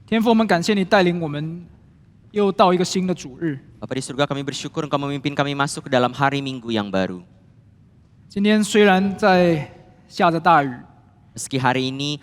天父，我们感谢你带领我们又到一个新的主日。 Bapa di surga, kami bersyukur Engkau memimpin kami masuk ke dalam hari Minggu yang baru. 今天虽然在下着大雨， Meski hari ini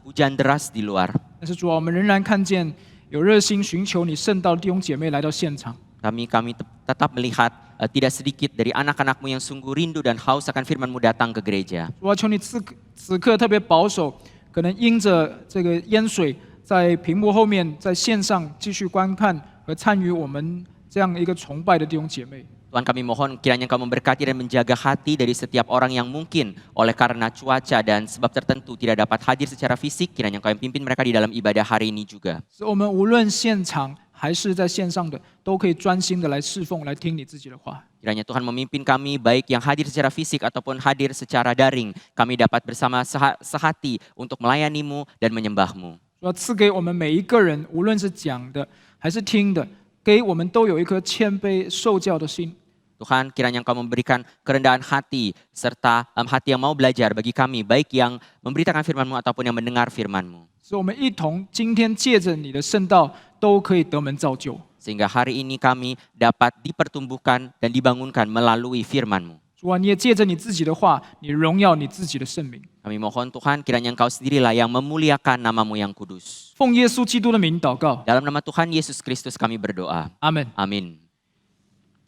hujan deras di luar, 但是主啊，我们仍然看见有热心寻求你圣道的弟兄姐妹来到现场。 kami tetap melihat tidak sedikit dari anak-anak-Mu yang sungguh rindu dan haus akan firman-Mu datang ke gereja. 主啊，求你此刻特别保守，可能因着这个淹水，在屏幕后面，在线上继续观看和参与我们这样一个崇拜的弟兄姐妹。 Tuhan, kami mohon kiranya Engkau memberkati dan menjaga hati dari setiap orang yang mungkin oleh karena cuaca dan sebab tertentu tidak dapat hadir secara fisik. Kiranya Engkau yang pimpin mereka di dalam ibadah hari ini juga. 所以我们无论现场还是在线上的，都可以专心的来侍奉，来听你自己的话。 Kiranya Tuhan memimpin kami baik yang hadir secara fisik ataupun hadir secara daring. Kami dapat bersama sehati untuk melayani-Mu dan menyembah-Mu. 主要赐给我们每一个人，无论是讲的还是听的，给我们都有一颗谦卑受教的心。 Tuhan, kiranya Engkau memberikan kerendahan hati serta hati yang mau belajar bagi kami, baik yang memberitakan firman-Mu ataupun yang mendengar firman-Mu. 所以我们一同今天借着你的圣道，都可以得门造就。 Sehingga hari ini kami dapat dipertumbuhkan dan dibangunkan melalui firman-Mu. 主啊，你也借着你自己的话，你荣耀你自己的圣名。 Kami mohon Tuhan, kiranya Engkau sendirilah yang memuliakan nama-Mu yang kudus. 奉耶稣基督的名祷告， Dalam nama Tuhan Yesus Kristus kami berdoa. 阿门。 Amin.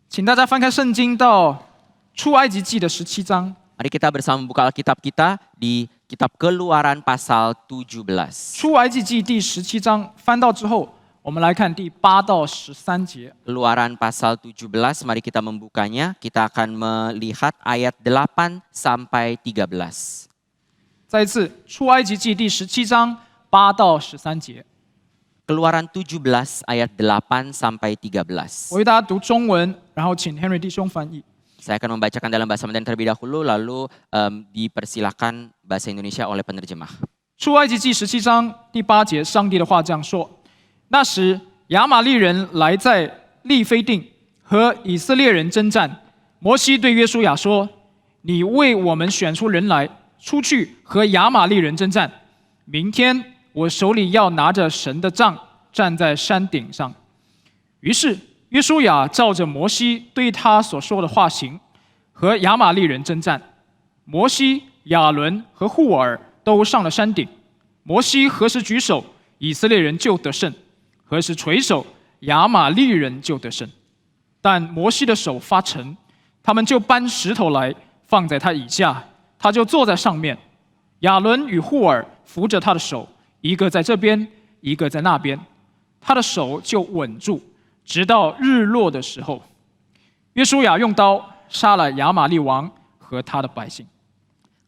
请大家翻开圣经到出埃及记的17章。 Mari kita bersama membuka Alkitab kita di kitab Keluaran pasal 17. 出埃及记第17章翻到之后，我们来看第8到13节。 Keluaran pasal 17, mari kita membukanya. Kita akan melihat ayat 8 sampai 13. 再一次，出埃及记第17章8到13节。 Keluaran 17 ayat 8 sampai 13. 我为大家读中文，然后请 Henry 弟兄翻译。 Saya akan membacakan dalam bahasa Mandarin terlebih dahulu, lalu dipersilakan bahasa Indonesia oleh penerjemah. 出埃及记17章第8节，上帝的话这样说：那时亚玛力人来在利非定和以色列人征战，摩西对约书亚说：“你为我们选出人来，出去和亚玛力人征战。明天我手里要拿着神的杖，站在山顶上。”于是约书亚照着摩西对他所说的话行，和亚玛力人征战。摩西、亚伦和户尔都上了山顶。摩西何时举手，以色列人就得胜；何时垂手，亚玛力人就得胜。但摩西的手发沉，他们就搬石头来放在他以下，他就坐在上面。亚伦与户尔扶着他的手，一个在这边，一个在那边，他的手就稳住，直到日落的时候。约书亚用刀杀了亚玛力王和他的百姓。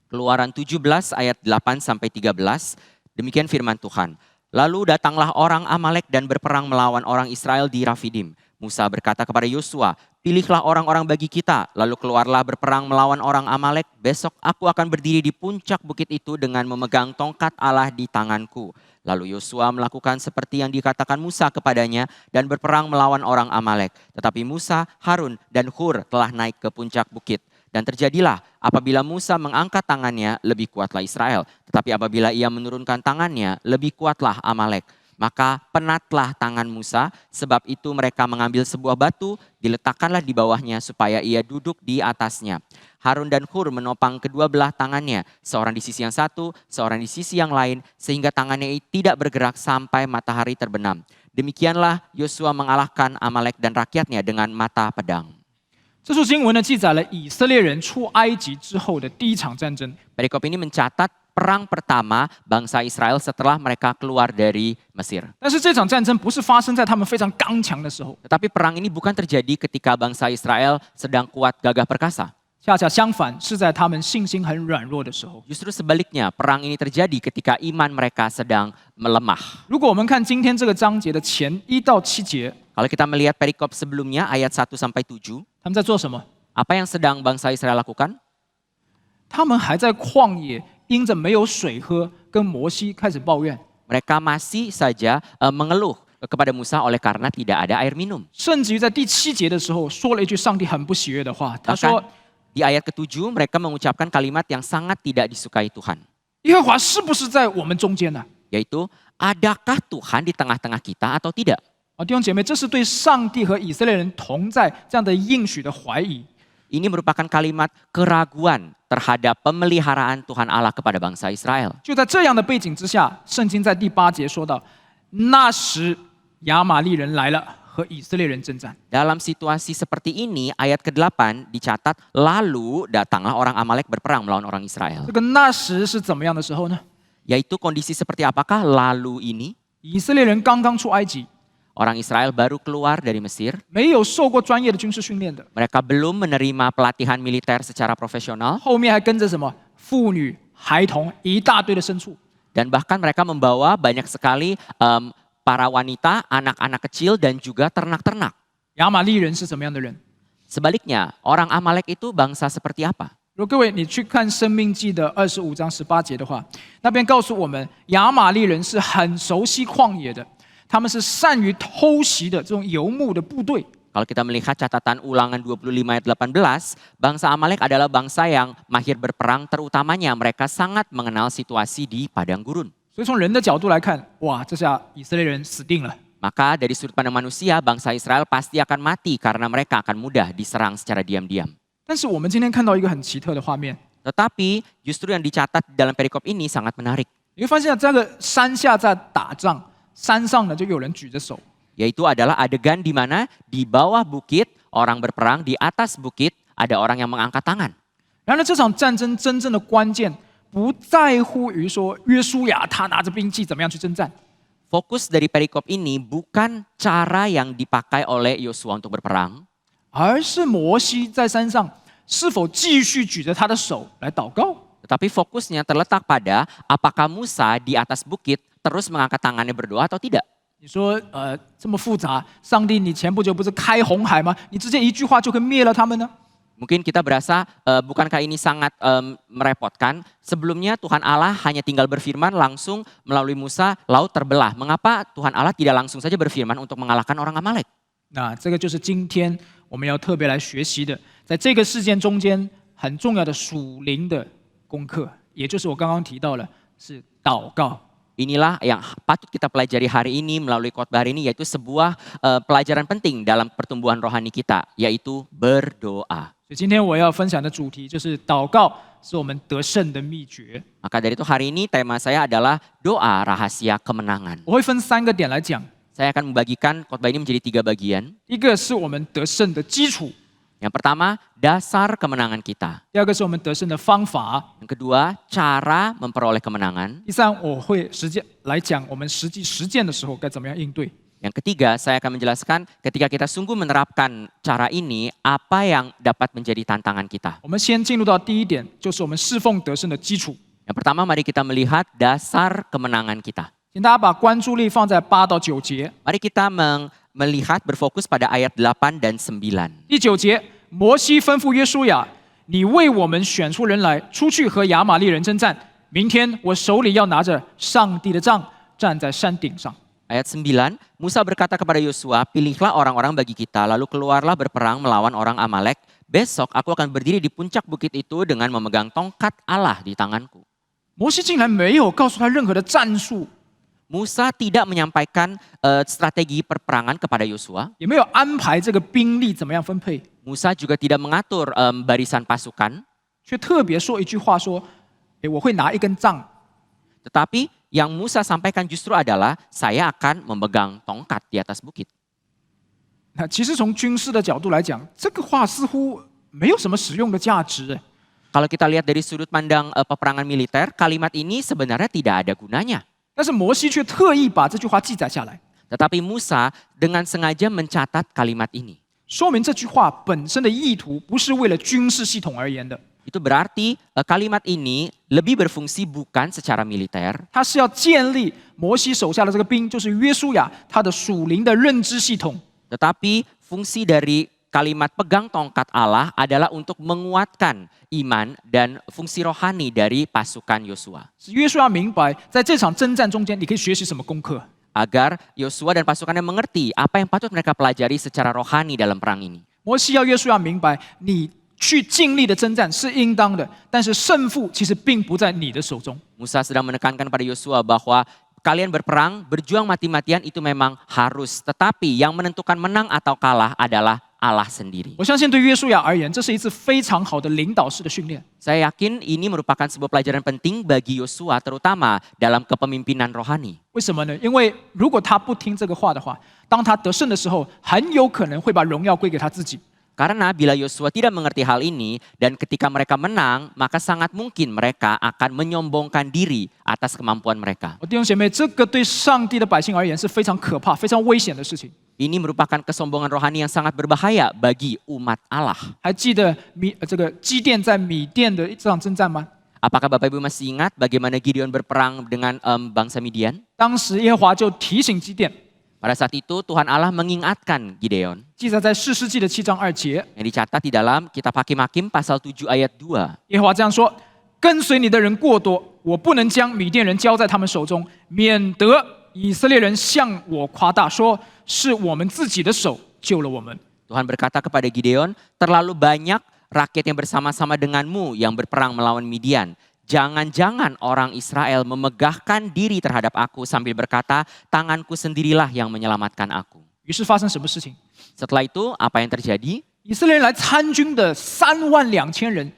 Keluaran 17 ayat 8 sampai 13. Demikian firman Tuhan. Lalu datanglah orang Amalek dan berperang melawan orang Israel di Rafidim. Musa berkata kepada Yosua, "Pilihlah orang-orang bagi kita, lalu keluarlah berperang melawan orang Amalek. Besok aku akan berdiri di puncak bukit itu dengan memegang tongkat Allah di tanganku." Lalu Yosua melakukan seperti yang dikatakan Musa kepadanya dan berperang melawan orang Amalek. Tetapi Musa, Harun, dan Hur telah naik ke puncak bukit. Dan terjadilah apabila Musa mengangkat tangannya, lebih kuatlah Israel. Tetapi apabila ia menurunkan tangannya, lebih kuatlah Amalek. Maka penatlah tangan Musa, sebab itu mereka mengambil sebuah batu, diletakkanlah di bawahnya supaya ia duduk di atasnya. Harun dan Hur menopang kedua belah tangannya, seorang di sisi yang satu, seorang di sisi yang lain, sehingga tangannya tidak bergerak sampai matahari terbenam. Demikianlah Yosua mengalahkan Amalek dan rakyatnya dengan mata pedang. 这处经文呢，记载了以色列人出埃及之后的第一场战争。 Perikop ini mencatat perang pertama bangsa Israel setelah mereka keluar dari Mesir. 但是这场战争不是发生在他们非常刚强的时候， Tetapi perang ini bukan terjadi ketika bangsa Israel sedang kuat gagah perkasa. 恰恰相反，是在他们信心很软弱的时候。 Justru sebaliknya, perang ini terjadi ketika iman mereka sedang melemah. 如果我们看今天这个章节的前1到7节， Kalau kita melihat perikop sebelumnya ayat 1 sampai 7, 他们在做什么？ apa yang sedang bangsa Israel lakukan? 他们还在旷野，因着没有水喝，跟摩西开始抱怨。 Mereka masih saja mengeluh kepada Musa oleh karena tidak ada air minum. 甚至于在第7节的时候，说了一句上帝很不喜悦的话，他说 Di ayat ke-7 mereka mengucapkan kalimat yang sangat tidak disukai Tuhan. 耶和华是不是在我们中间呢、 Yaitu, adakah Tuhan di tengah-tengah kita atau tidak? 弟兄姐妹，这是对上帝和以色列人同在这样的应许的怀疑。 Ini merupakan kalimat keraguan terhadap pemeliharaan Tuhan Allah kepada bangsa Israel. 就在这样的背景之下，圣经在第8节说到，那时亚玛利人来了，和以色列人征战。 Dalam situasi seperti ini, ayat ke-8 dicatat, lalu datanglah orang Amalek berperang melawan orang Israel. 这个那时是怎么样的时候呢？ Yaitu kondisi seperti apakah lalu ini? 以色列人刚刚出埃及， Orang Israel baru keluar dari Mesir. 没有受过专业的军事训练的， Mereka belum menerima pelatihan militer secara profesional. 后面还跟着什么妇女、孩童一大堆的牲畜。 Dan bahkan mereka membawa banyak sekali para wanita, anak-anak kecil dan juga ternak-ternak. 亚玛利人是怎么样的人？ Sebaliknya, orang Amalek itu bangsa seperti apa? 如果各位你去看《生命记》的25章18节的话，那边告诉我们，亚玛利人是很熟悉旷野的，他们是善于偷袭的这种游牧的部队。 Kalau kita melihat catatan ulangan 25 ayat 18, bangsa Amalek adalah bangsa yang mahir berperang, terutamanya mereka sangat mengenal situasi di padang gurun. 所以从人的角度来看，哇，这下以色列人死定了。 Maka dari sudut pandang manusia, bangsa Israel pasti akan mati karena mereka akan mudah diserang secara diam-diam. 但是我们今天看到一个很奇特的画面， Tetapi justru yang dicatat dalam perikop ini sangat menarik. 你会发现这个山下在打仗，山上呢就有人举着手， Yaitu adalah adegan di mana di bawah bukit orang berperang, di atas bukit ada orang yang mengangkat tangan. 然而这场战争真正的关键不在乎于说约书亚他拿着兵器怎么样去征战， Fokus dari perikop ini bukan cara yang dipakai oleh Yosua untuk berperang, 而是摩西在山上是否继续举着他的手来祷告。 tetapi fokusnya terletak pada apakah Musa di atas bukit terus mengangkat tangannya berdoa atau tidak. 你说这么复杂，上帝你前不久不是开红海吗？你直接一句话就可以灭了他们呢？ Mungkin kita berasa, bukankah ini sangat merepotkan? Sebelumnya Tuhan Allah hanya tinggal berfirman langsung melalui Musa, laut terbelah. Mengapa Tuhan Allah tidak langsung saja berfirman untuk mengalahkan orang Amalek? 那这个就是今天我们要特别来学习的，在这个事件中间很重要的属灵的功课，也就是我刚刚提到了，是祷告。 Inilah yang patut kita pelajari hari ini melalui khotbah hari ini, yaitu sebuah pelajaran penting dalam pertumbuhan rohani kita, yaitu berdoa. 所以今天我要分享的主题就是祷告是我们得胜的秘诀。 Maka dari itu hari ini tema saya adalah doa rahasia kemenangan. 我会分3个点来讲， Saya akan membagikan khotbah ini menjadi 3 bagian. 一个是我们得胜的基础， Yang pertama, dasar kemenangan kita. 第二个是我们得胜的方法， Yang kedua, cara memperoleh kemenangan. 第三我会实践来讲我们实际实践的时候该怎么样应对。 Yang ketiga, saya akan menjelaskan ketika kita sungguh menerapkan cara ini, apa yang dapat menjadi tantangan kita. 我们先进入到第一点，就是我们侍奉得胜的基础。 Yang pertama, mari kita melihat dasar kemenangan kita. 请大家把关注力放在8到9节。 Mari kita melihat berfokus pada ayat 8 dan 9. 第9节，摩西吩咐约书亚：“你为我们选出人来，出去和亚玛利人征战。明天我手里要拿着上帝的杖，站在山顶上。” Ayat 9, Musa berkata kepada Yosua, pilihlah orang-orang bagi kita, lalu keluarlah berperang melawan orang Amalek. Besok aku akan berdiri di puncak bukit itu dengan memegang tongkat Allah di tanganku. 摩西竟然没有告诉他任何的战术， Musa tidak menyampaikan strategi perperangan kepada Yosua. 也没有安排这个兵力怎么样分配， Musa juga tidak mengatur barisan pasukan. 却特别说一句话说：“我会拿一根杖。” Tetapi yang Musa sampaikan justru adalah saya akan memegang tongkat di atas bukit. 那其实从军事的角度来讲，这个话似乎没有什么实用的价值。 Kalau kita lihat dari sudut pandang peperangan militer, kalimat ini sebenarnya tidak ada gunanya. 但是摩西却特意把这句话记载下来， Tetapi Musa dengan sengaja mencatat kalimat ini. 说明这句话本身的意图不是为了军事系统而言的， Itu berarti kalimat ini lebih berfungsi bukan secara militer, 它是要建立摩西手下的这个兵，就是约书亚他的属灵的认知系统。 tetapi fungsi dari kalimat pegang tongkat Allah adalah untuk menguatkan iman dan fungsi rohani dari pasukan Yosua. 使约书亚明白，在这场征战中间，你可以学习什么功课。 Agar Yosua dan pasukannya mengerti apa yang patut mereka pelajari secara rohani dalam perang ini. 摩西要约书亚明白，你去尽力的征战是应当的，但是胜负其实并不在你的手中。 Musa sedang menekankan pada Yosua bahwa kalian berperang, berjuang mati-matian itu memang harus. Tetapi yang menentukan menang atau kalah adalah Allah sendiri. 我相信对约书亚而言，这是一次非常好的领导式的训练。 Saya yakin ini merupakan sebuah pelajaran penting bagi Yosua terutama dalam kepemimpinan rohani. 为什么呢？因为如果他不听这个话的话，当他得胜的时候，很有可能会把荣耀归给他自己。 Karena bila Yosua tidak mengerti hal ini dan ketika mereka menang, maka sangat mungkin mereka akan menyombongkan diri atas kemampuan mereka. 弟兄姐妹，这个对上帝的百姓而言是非常可怕、非常危险的事情。 Ini merupakan kesombongan rohani yang sangat berbahaya bagi umat Allah. 还记得这个基甸在米甸的这场征战吗？ Apakah Bapak Ibu masih ingat bagaimana Gideon berperang dengan bangsa Midian? 当时耶和华就提醒基甸， Pada saat itu Tuhan Allah mengingatkan Gideon 记载在士师记的7章2节， yang dicatat di dalam kitab Hakim-Hakim pasal 7 ayat 2. 耶和华这样说：跟随你的人过多，我不能将米甸人交在他们手中，免得以色列人向我夸大说是我们自己的手救了我们。 Tuhan berkata kepada Gideon, terlalu banyak rakyat yang bersama-sama denganmu yang berperang melawan Midian. Jangan-jangan orang Israel memegahkan diri terhadap aku sambil berkata, tanganku sendirilah yang menyelamatkan aku. 于是发生什么事情？ Setelah itu apa yang terjadi? 以色列人来参军的32000人，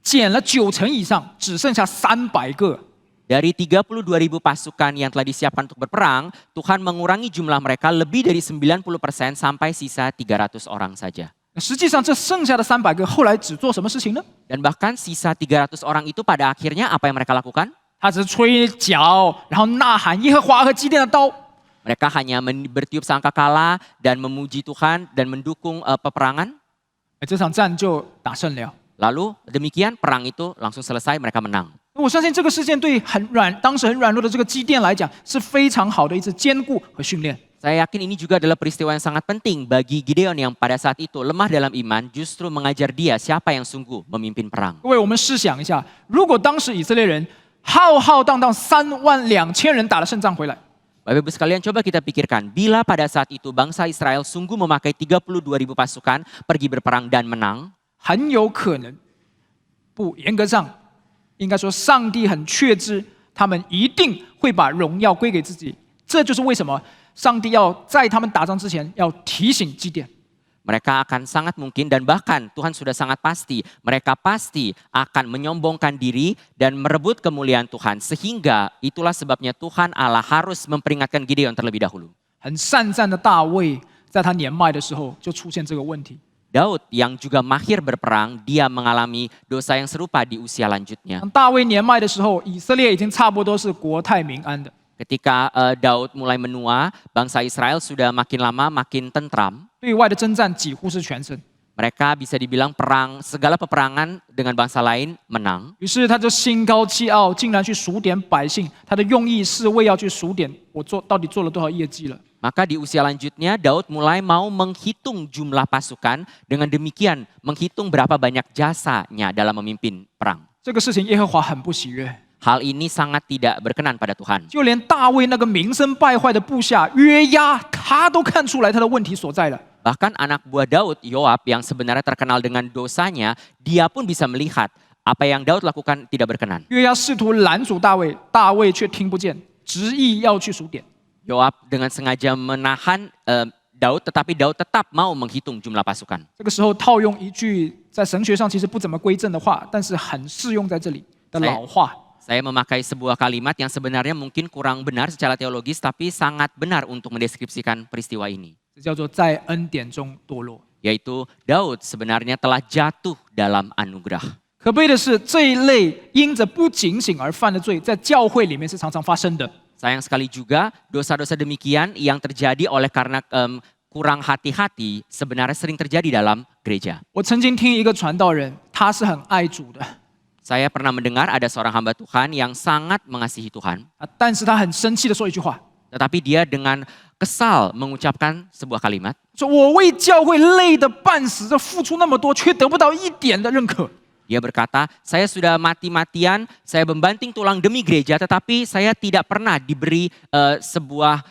减了90%以上，只剩下300个。 Dari 32.000 pasukan yang telah disiapkan untuk berperang, Tuhan mengurangi jumlah mereka lebih dari 90% sampai sisa 300 orang saja. 实际上，这剩下的300个后来只做什么事情呢？ Dan bahkan sisa 300 orang itu pada akhirnya apa yang mereka lakukan? 他只是吹角，然后呐喊耶和华和基甸的刀。 Mereka hanya bertiup sangkakala dan memuji Tuhan dan mendukung peperangan. 这场战就打胜了。 Lalu demikian perang itu langsung selesai, mereka menang. 我相信这个事件对当时很软弱的这个基甸来讲是非常好的一次兼顾和训练。 Saya yakin ini juga adalah peristiwa yang sangat penting bagi Gideon yang pada saat itu lemah dalam iman, justru mengajar dia siapa yang sungguh memimpin perang. 各位，我们试想一下，如果当时以色列人浩浩荡荡32000人打了胜仗回来， Bapak Ibu sekalian, coba kita pikirkan, bila pada saat itu bangsa Israel sungguh memakai 32.000 pasukan pergi berperang dan menang, 很有可能不严格上应该说上帝很确知他们一定会把荣耀归给自己。这就是为什么上帝要在他们打仗之前要提醒基甸。 mereka akan sangat mungkin dan bahkan Tuhan sudah sangat pasti, mereka pasti akan menyombongkan diri dan merebut kemuliaan Tuhan. Sehingga itulah sebabnya Tuhan Allah harus memperingatkan Gideon terlebih dahulu. 很善战的大卫，在他年迈的时候就出现这个问题。 Daud yang juga mahir berperang, dia mengalami dosa yang serupa di usia lanjutnya. 当大卫年迈的时候，以色列已经差不多是国泰民安的。 Ketika Daud mulai menua, bangsa Israel sudah makin lama makin tentram. 对外的征战几乎是全胜。 Mereka bisa dibilang perang, segala peperangan dengan bangsa lain menang. 于是他就心高气傲，竟然去数点百姓。他的用意是为要去数点我到底做了多少业绩了。 Maka di usia lanjutnya Daud mulai mau menghitung jumlah pasukan, dengan demikian menghitung berapa banyak jasanya dalam memimpin perang. 这个事情耶和华很不喜悦， Hal ini sangat tidak berkenan pada Tuhan. 就连大卫那个名声败坏的部下约押，他都看出来他的问题所在了。 Bahkan anak buah Daud, Yoab, yang sebenarnya terkenal dengan dosanya, dia pun bisa melihat apa yang Daud lakukan tidak berkenan. 约押试图拦阻大卫，大卫却听不见，执意要去数点。 Yoab dengan sengaja menahan Daud, tetapi Daud tetap mau menghitung jumlah pasukan. 这个时候套用一句在神学上其实不怎么规正的话，但是很适用在这里的老话。 Saya memakai sebuah kalimat yang sebenarnya mungkin kurang benar secara teologis, tapi sangat benar untuk mendeskripsikan peristiwa ini. 这叫做在恩典中堕落。 Yaitu Daud sebenarnya telah jatuh dalam anugerah. 可悲的是，这一类因着不警醒而犯的罪，在教会里面是常常发生的。 Sayang sekali juga dosa-dosa demikian yang terjadi oleh karena kurang hati-hati sebenarnya sering terjadi dalam gereja. 我曾经听一个传道人，他是很爱主的， Saya pernah mendengar ada seorang hamba Tuhan yang sangat mengasihi Tuhan, 但是他很生气的说一句话， tetapi dia dengan kesal mengucapkan sebuah kalimat. 说我为教会累得半死，这付出那么多，却得不到一点的认可。 Dia berkata, saya sudah mati-matian, saya membanting tulang demi gereja, tetapi saya tidak pernah diberi sebuah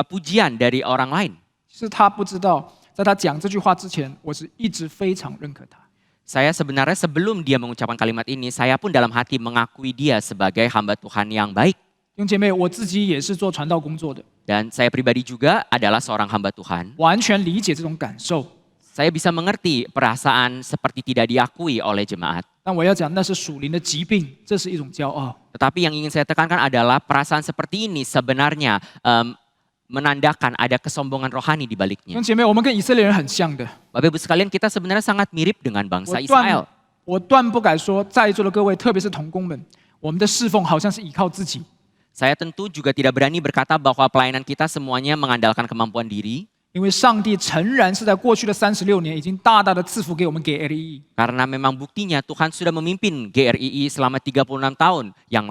pujian dari orang lain. 是他不知道，在他讲这句话之前，我是一直非常认可他。 Saya sebenarnya sebelum dia mengucapkan kalimat ini, saya pun dalam hati mengakui dia sebagai hamba Tuhan yang baik. 弟兄姐妹，我自己也是做传道工作的， Dan saya pribadi juga adalah seorang hamba Tuhan. 完全理解这种感受。 Saya bisa mengerti perasaan seperti tidak diakui oleh jemaat. 但我要讲，那是属灵的疾病，这是一种骄傲。 Tetapi yang ingin saya tekankan adalah perasaan seperti ini sebenarnya menandakan ada kesombongan rohani di 弟 baliknya. 兄姐妹，我们跟以色列人很像的。 Bapak Ibu sekalian, kita sebenarnya sangat mirip dengan 我 bangsa 断 Israel. 我断不敢说，在座的各位，特别是同工们，我们的侍奉好像是依靠自己， Saya tentu juga tidak berani berkata bahwa pelayanan kita semuanya mengandalkan kemampuan diri. 因为上帝诚然是在过去的36年已经大大的赐福给我们给 LE。 Karena memang buktinya Tuhan sudah memimpin GRII selama 36 tahun yang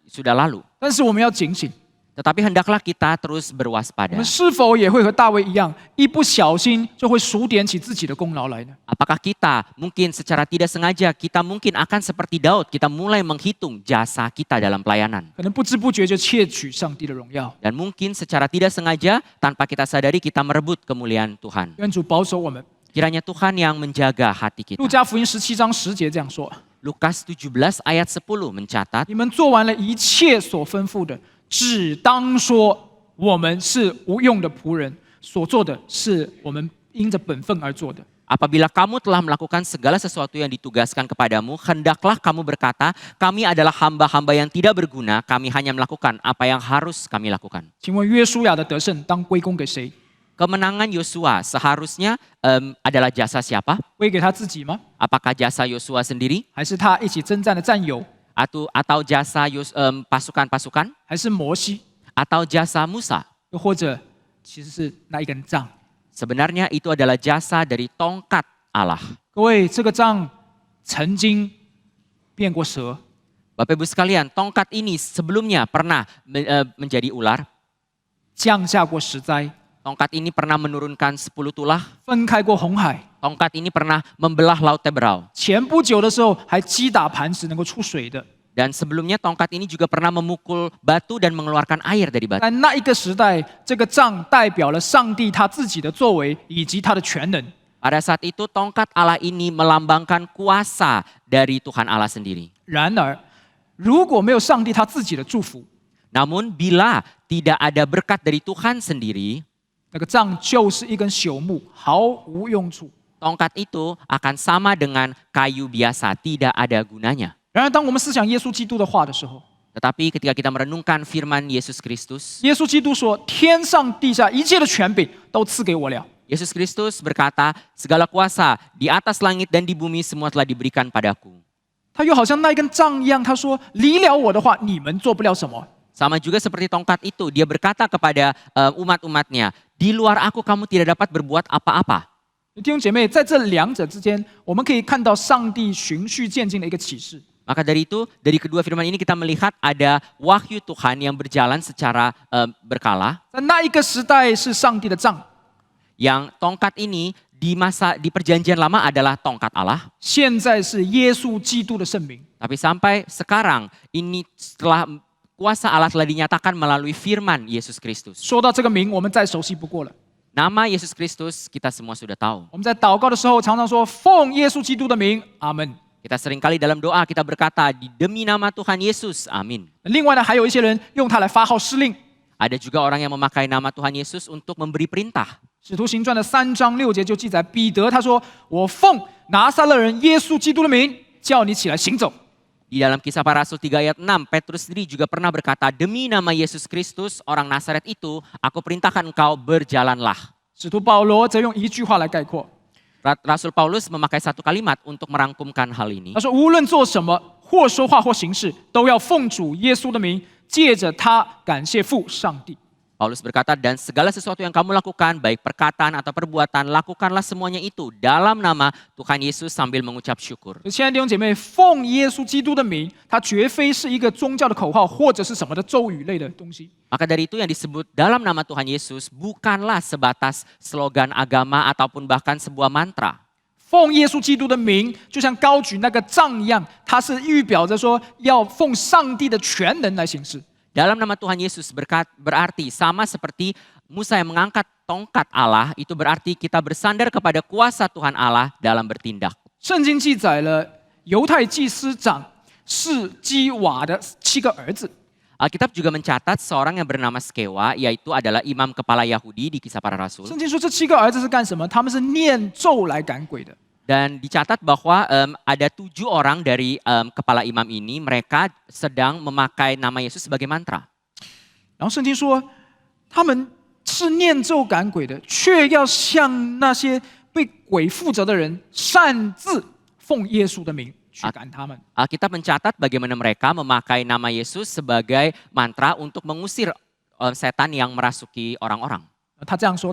sudah lalu. 但是我们要警醒， Tetapi hendaklah kita terus 我 berwaspada. 们是否也会和大卫一样，一不小心就会数点起自己的功劳来呢？ Apakah kita mungkin secara tidak sengaja kita mungkin akan seperti Daud, kita mulai menghitung jasa kita dalam pelayanan. 可能不知不觉就窃取上帝的荣耀。 Dan mungkin secara tidak sengaja tanpa kita sadari kita merebut kemuliaan Tuhan. 愿主保守我们。 Kiranya Tuhan yang menjaga hati 路 kita. 加福音17章10节这样说： Lukas 17 ayat 10 mencatat, 你们做完了一切所吩咐的，只当说我们是无用的仆人，所做的是我们因着本分而做的。 apabila kamu telah melakukan segala sesuatu yang ditugaskan kepadamu, hendaklah kamu berkata, kami adalah hamba-hamba yang tidak berguna, kami hanya melakukan apa yang harus kami lakukan. 请问约书亚的得胜当归功给谁？ Kemenangan Yosua seharusnya adalah jasa siapa? 归给他自己吗？ Apakah jasa Yosua sendiri? 还是他一起征战的战友？ Atau jasa pasukan-pasukan? 还是摩西？ Atau jasa Musa? 又或者其实是那一根杖？ Sebenarnya itu adalah jasa dari tongkat Allah. 各位，这个杖曾经变过蛇， Bapak Ibu sekalian, tongkat ini sebelumnya pernah menjadi ular. 降下过石灾， Tongkat ini pernah menurunkan 10 tulah. 分开过红海。 Tongkat ini pernah membelah Laut Teberau. 前不久的时候还击打磐石，能够出水的。 Dan sebelumnya tongkat ini juga pernah memukul batu dan mengeluarkan air dari batu. 在那一个时代，这个杖代表了上帝他自己的作为以及他的全能。 Pada saat itu tongkat Allah ini melambangkan kuasa dari Tuhan Allah sendiri. 然而，如果没有上帝他自己的祝福， Namun bila tidak ada berkat dari Tuhan sendiri, 那个杖就是一根朽木，毫无用处。 tongkat itu akan sama dengan kayu biasa, tidak ada gunanya. 然而，当我们思想耶稣基督的话的时候， Tetapi ketika kita merenungkan firman Yesus Kristus, 耶稣基督说：“天上地下一切的权柄都赐给我了。” Yesus Kristus berkata, segala kuasa di atas langit dan di bumi semua telah diberikan padaku. 他又好像那一根杖一样，他说：“离了我的话，你们做不了什么。” Sama juga seperti tongkat itu, dia berkata kepada umat-umatnya, di luar aku kamu tidak dapat berbuat apa-apa. 弟兄姐妹，在这两者之间，我们可以看到上帝循序渐进的一个启示。 Maka dari itu, dari kedua firman ini kita melihat ada wahyu Tuhan yang berjalan secara berkala. 在那一个时代是上帝的杖， Yang tongkat ini di perjanjian lama adalah tongkat Allah. 现在是耶稣基督的圣名。 Tapi sampai sekarang ini setelah kuasa Allah telah dinyatakan melalui firman Yesus Kristus. 说到这个名，我们再熟悉不过了。 Nama Yesus Kristus kita semua sudah tahu. 我们在祷告的时候，常常说奉耶稣基督的名，阿门。 Kita seringkali dalam doa kita berkata demi nama Tuhan Yesus, amin. 另外呢，还有一些人用它来发号施令。 Ada juga orang yang memakai nama Tuhan Yesus untuk memberi perintah. 使徒行传的3章6节就记载，彼得他说：“我奉拿撒勒人耶稣基督的名，叫你起来行走。” Di dalam Kisah Para Rasul 3 ayat 6, Petrus sendiri juga pernah berkata, demi nama Yesus Kristus, orang Nazaret itu, aku perintahkan engkau berjalanlah. 使徒保罗则用一句话来概括， Rasul Paulus memakai satu kalimat untuk merangkumkan hal ini. 他说：“无论做什么，或说话或行事，都要奉主耶稣的名，借着他感谢父上帝。” Paulus berkata, dan segala sesuatu yang kamu lakukan, baik perkataan atau perbuatan, lakukanlah semuanya itu dalam nama Tuhan Yesus sambil mengucap syukur. 亲爱的弟兄姐妹，奉耶稣基督的名，它绝非是一个宗教的口号或者是什么的咒语类的东西。 Maka dari itu yang disebut dalam nama Tuhan Yesus bukanlah sebatas slogan agama ataupun bahkan sebuah mantra. 奉耶稣基督的名，就像高举那个杖一样，它是预表着说要奉上帝的全能来行事。 Dalam nama Tuhan Yesus berarti sama seperti Musa yang mengangkat tongkat Allah, itu berarti kita bersandar kepada kuasa Tuhan Allah dalam bertindak. 圣经记载了犹太祭司长是基瓦的7个儿子， Alkitab juga mencatat seorang yang bernama Skewa, yaitu adalah imam kepala Yahudi di Kisah Para Rasul. 圣经说这7个儿子是干什么？他们是念咒来赶鬼的。 Dan dicatat bahwa ada 7 orang dari kepala imam ini, mereka sedang memakai nama Yesus sebagai mantra. 然后圣经说，他们是念咒赶鬼的，却要向那些被鬼附着的人擅自奉耶稣的名去赶他们。 Alkitab mencatat bagaimana mereka memakai nama Yesus sebagai mantra untuk mengusir setan yang merasuki orang-orang. 他这样说，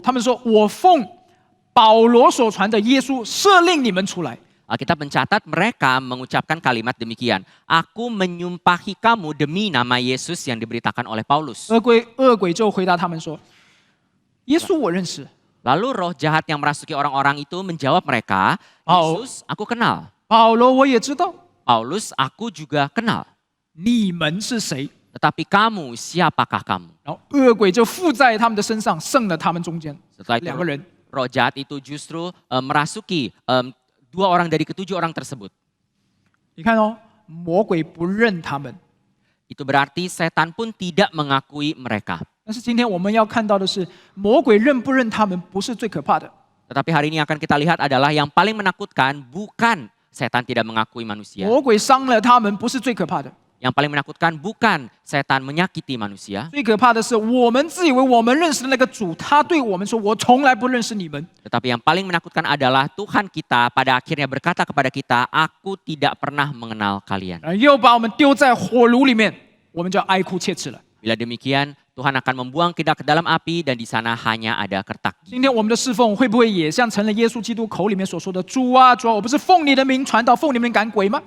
他们说我奉保罗所传的耶稣赦令你们出来。 Alkitab mencatat mereka mengucapkan kalimat demikian. Aku menyumpahi kamu demi nama Yesus yang diberitakan oleh Paulus. 恶鬼就回答他们说：“耶稣我认识， Lalu roh jahat yang merasuki orang-orang itu menjawab mereka, Yesus aku kenal. 保罗我也知道， Paulus aku juga kenal. 你们是谁？” Tetapi kamu siapakah kamu? 然后恶鬼就附在他们的身上，剩了他们中间 Setelah itu 2个人。 roh jahat itu justru merasuki 2 orang dari ke-7 orang tersebut. 你看哦，魔鬼不认他们。 Itu berarti setan pun tidak mengakui mereka. 但是今天我们要看到的是，魔鬼认不认他们不是最可怕的， Tetapi hari ini akan kita lihat adalah yang paling menakutkan bukan setan tidak mengakui manusia. 魔鬼伤了他们不是最可怕的， Yang paling menakutkan bukan setan menyakiti manusia. 最可怕的是我们自以为我们认识的那个主，他对我们说：“我从来不认识你们。” Tetapi yang paling menakutkan adalah Tuhan kita pada akhirnya berkata kepada kita, aku tidak pernah mengenal kalian. 然后又把我们丢在火炉里面，我们就要哀哭切齿了。 Bila demikian, Tuhan akan membuang kita ke dalam api dan di sana hanya ada kertak. 今天我们的侍奉会不会也像成了耶稣基督口里面所说的：“主啊，主啊，我不是奉你的名传道，奉你的名赶鬼吗？”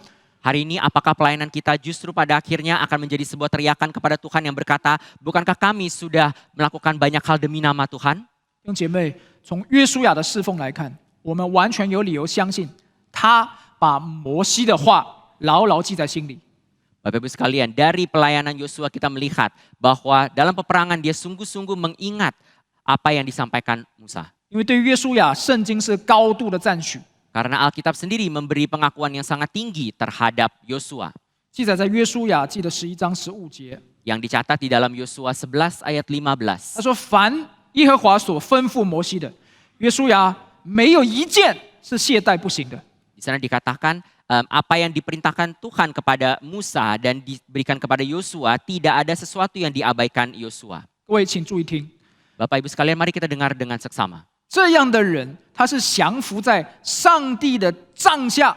Hari ini apakah pelayanan kita justru pada akhirnya akan menjadi sebuah teriakan kepada Tuhan yang berkata, bukankah kami sudah melakukan banyak hal demi nama Tuhan? 弟兄姐妹，从约书亚的侍奉来看，我们完全有理由相信，他把摩西的话牢牢记在心里。 Bapak Ibu sekalian, dari pelayanan Yosua kita melihat bahwa dalam peperangan dia sungguh-sungguh mengingat apa yang disampaikan Musa. 因为对于约书亚，圣经是高度的赞许， Karena Alkitab sendiri memberi pengakuan yang sangat tinggi terhadap Yosua. 记载在约书亚记的11章15节。 Yang dicatat di dalam Yosua 11 ayat 15. 他说：“凡耶和华所吩咐摩西的，约书亚没有一件是懈怠不行的。” Di sana dikatakan apa yang diperintahkan Tuhan kepada Musa dan diberikan kepada Yosua, tidak ada sesuatu yang diabaikan Yosua. 各位请注意听， Bapak Ibu sekalian, mari kita dengar dengan seksama. 这样的人，他是降服在上帝的帐下，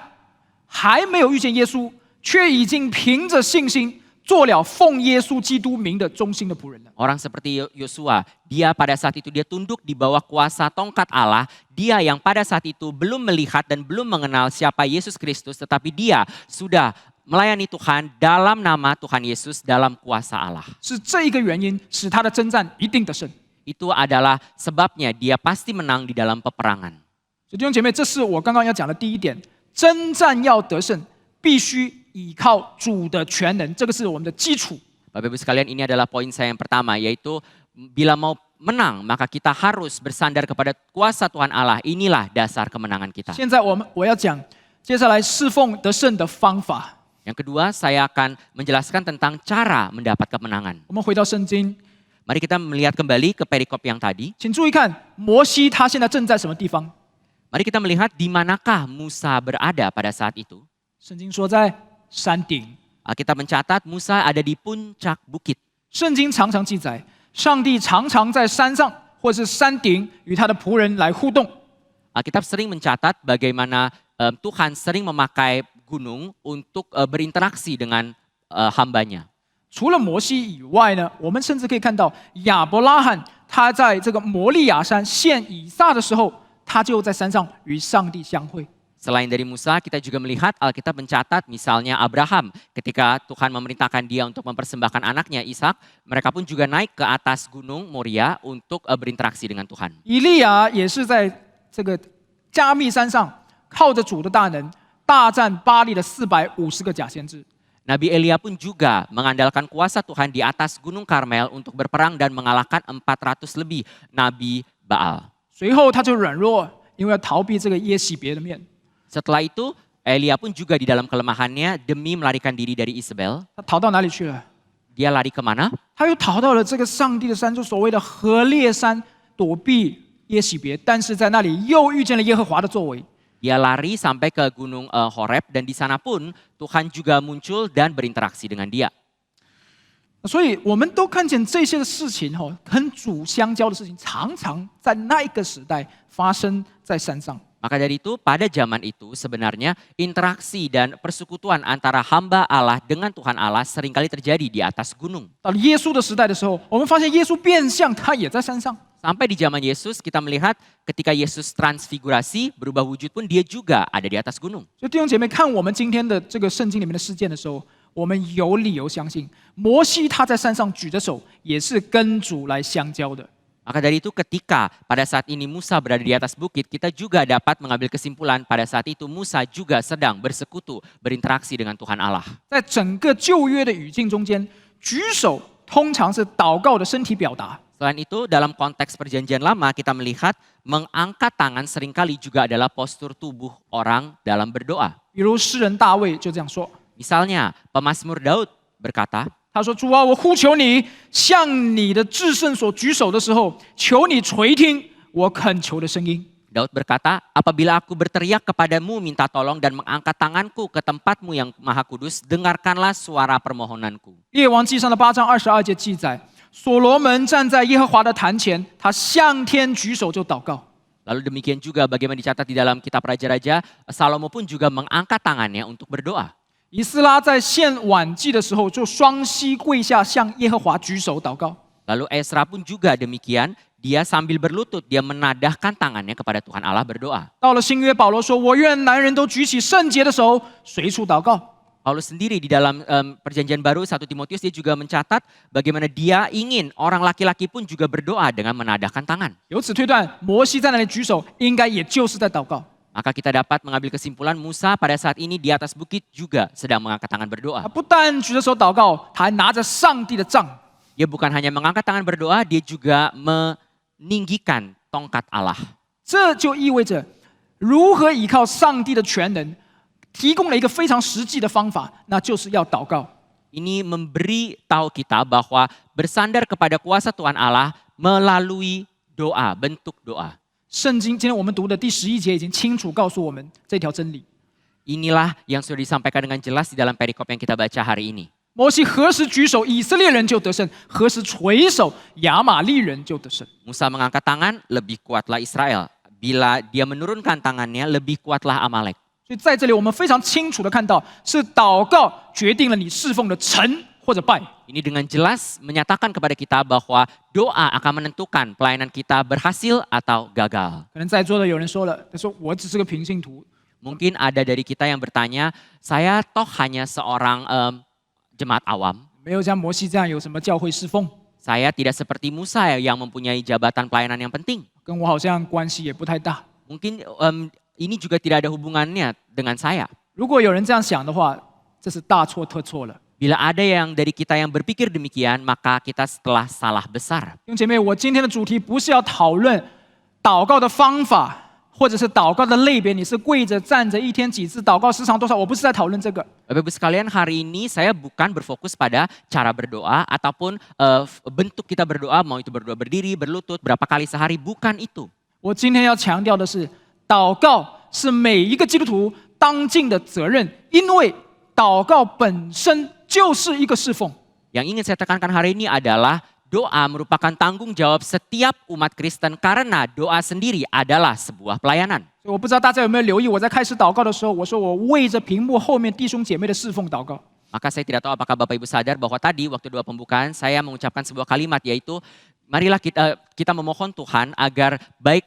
还没有遇见耶稣，却已经凭着信心做了奉耶稣基督名的忠心的仆人了。 Orang seperti Yosua, dia pada saat itu dia tunduk di bawah kuasa tongkat Allah. Dia yang pada saat itu belum melihat dan belum mengenal siapa Yesus Kristus, tetapi dia sudah melayani Tuhan dalam nama Tuhan Yesus dalam kuasa Allah. 是这一个原因，使他的征战一定得胜。 Itu adalah sebabnya dia pasti menang di dalam peperangan. 所以弟兄姐妹，这是我刚刚要讲的第一点：征战要得胜，必须依靠主的全能，这个是我们的基础。 Bapak Ibu sekalian, ini adalah poin saya yang pertama, yaitu bila mau menang, maka kita harus bersandar kepada kuasa Tuhan Allah. Inilah dasar kemenangan kita. 现在我要讲接下来侍奉得胜的方法。 Yang kedua, saya akan menjelaskan tentang cara mendapat kemenangan. 我们回到圣经， Mari kita melihat kembali ke perikop yang tadi. 请注意看，摩西他现在正在什么地方？ Mari kita melihat di manakah Musa berada pada saat itu. 圣经说在山顶。 Alkitab mencatat Musa ada di puncak bukit. 圣经常常记载，上帝常常在山上或是山顶与他的仆人来互动。 Alkitab sering mencatat bagaimana Tuhan sering memakai gunung untuk berinteraksi dengan hambanya. 除了摩西以外呢，我们甚至可以看到亚伯拉罕他在这个摩利亚山献以撒的时候，他就在山上与上帝相会。 Selain dari Musa, kita juga melihat Alkitab mencatat misalnya Abraham ketika Tuhan memerintahkan dia untuk mempersembahkan anaknya Ishak, mereka pun juga naik ke atas gunung Moria untuk berinteraksi dengan Tuhan. 以利亚也是在这个加密山上，靠着主的大能，大战巴利的450个假先知。 Nabi Elia pun juga mengandalkan kuasa Tuhan di atas gunung Karmel untuk berperang dan mengalahkan 400 lebih nabi Baal. 随后他就软弱，因为要逃避这个耶洗别的面。 Setelah itu, Elia pun juga di dalam kelemahannya demi melarikan diri dari Isabel. 他逃到哪里去了？ dia lari kemana? 他又逃到了这个上帝的山，就所谓的何烈山，躲避耶洗别，但是在那里又遇见了耶和华的作为。 Dia lari sampai ke gunung Horeb dan di sana pun Tuhan juga muncul dan berinteraksi dengan dia. 所以我们都看见这些的事情跟主相交的事情，常常在那一个时代发生在山上。 Maka dari itu pada zaman itu sebenarnya interaksi dan persekutuan antara hamba Allah dengan Tuhan Allah seringkali terjadi di atas gunung. 到了耶稣的时代的时候，我们发现耶稣变相，他也在山上。 Sampai di zaman Yesus kita melihat ketika Yesus transfigurasi berubah wujud pun dia juga ada di atas gunung. 所以弟兄姐妹，看我们今天的这个圣经里面的事件的时候，我们有理由相信，摩西他在山上举着手，也是跟主来相交的。 Maka dari itu ketika pada saat ini Musa berada di atas bukit, kita juga dapat mengambil kesimpulan pada saat itu Musa juga sedang bersekutu, berinteraksi dengan Tuhan Allah. 在整个旧约的语境中间，举手通常是祷告的身体表达。 Selain itu dalam konteks perjanjian lama kita melihat mengangkat tangan seringkali juga adalah postur tubuh orang dalam berdoa. 比如诗人大卫就这样说， Misalnya pemazmur Daud berkata, 他说：“主啊，我呼求你，向你的至圣所举手的时候，求你垂听我恳求的声音。” Daud berkata, apabila aku berteriak kepadamu minta tolong dan mengangkat tanganku ke tempatmu yang maha kudus, dengarkanlah suara permohonanku. 列王记上的8章22节记载，所罗门站在耶和华的坛前，他向天举手就祷告。 Lalu demikian juga bagaimana dicatat di dalam kitab Raja-Raja, Salomo pun juga mengangkat tangannya untuk berdoa. 以斯拉在献晚祭的时候，就双膝跪下向耶和华举手祷告。 Lalu Ezra pun juga demikian, dia sambil berlutut, dia menadahkan tangannya kepada Tuhan Allah berdoa. 到了新约，保罗说：“我愿男人都举起圣洁的手，随处祷告。” Paulus sendiri di dalam perjanjian baru 1 Timotius dia juga mencatat bagaimana dia ingin orang laki-laki pun juga berdoa dengan menadahkan tangan. 由此推断，摩西在那里举手，应该也就是在祷告。 Maka kita dapat mengambil kesimpulan Musa pada saat ini di atas bukit juga sedang mengangkat tangan 他 berdoa. 不但举着手祷告，他还拿着上帝的杖。 Dia bukan hanya mengangkat tangan berdoa, dia juga meninggikan tongkat Allah. 这就意味着，如何依靠上帝的全能，提供了一个非常实际的方法，那就是要祷告。 Ini memberi tahu kita bahwa bersandar kepada kuasa Tuhan Allah melalui doa, bentuk doa. 圣经今天我们读的第11节已经清楚告诉我们这条真理。 Inilah yang sudah disampaikan dengan jelas di dalam perikop yang kita baca hari ini. 摩西何时举手，以色列人就得胜；何时垂手，亚玛利人就得胜。 Musa mengangkat tangan, lebih kuatlah Israel. Bila dia menurunkan tangannya, lebih kuatlah Amalek. 所以在这里，我们非常清楚的看到，是祷告决定了你侍奉的成或者败。 Ini dengan jelas menyatakan kepada kita bahwa doa akan menentukan pelayanan kita berhasil atau gagal. 可能在座的有人说了，他说我只是个平信徒， Mungkin ada dari kita yang bertanya, saya toh hanya seorang jemaat awam. 没有像摩西这样有什么教会侍奉， Saya tidak seperti Musa yang mempunyai jabatan pelayanan yang penting. 跟我好像关系也不太大。 Mungkin ini juga tidak ada hubungannya dengan saya. 如果有人这样想的话，这是大错特错了。 Bila ada yang dari kita yang berpikir demikian, maka kita setelah salah besar. 弟兄姐妹，我今天的主题不是要讨论祷告的方法，或者是祷告的类别，你是跪着、站着，一天几次，祷告时长多少，我不是在讨论这个。 Bapak Ibu sekalian, hari ini saya bukan berfokus pada cara berdoa ataupun bentuk kita berdoa, mau itu berdoa berdiri, berlutut, berapa kali sehari, bukan itu. 我今天要强调的是，祷告是每一个基督徒当尽的责任，因为祷告本身就是一个侍奉。 Yang ingin saya tekankan hari ini adalah doa merupakan tanggung jawab setiap umat Kristen karena doa sendiri adalah sebuah pelayanan. 所以我不知道大家有没有留意，我在开始祷告的时候，我说我为着屏幕后面弟兄姐妹的侍奉祷告。 Maka saya tidak tahu apakah Bapak Ibu sadar bahwa tadi waktu doa pembukaan saya mengucapkan sebuah kalimat yaitu marilah kita memohon Tuhan agar baik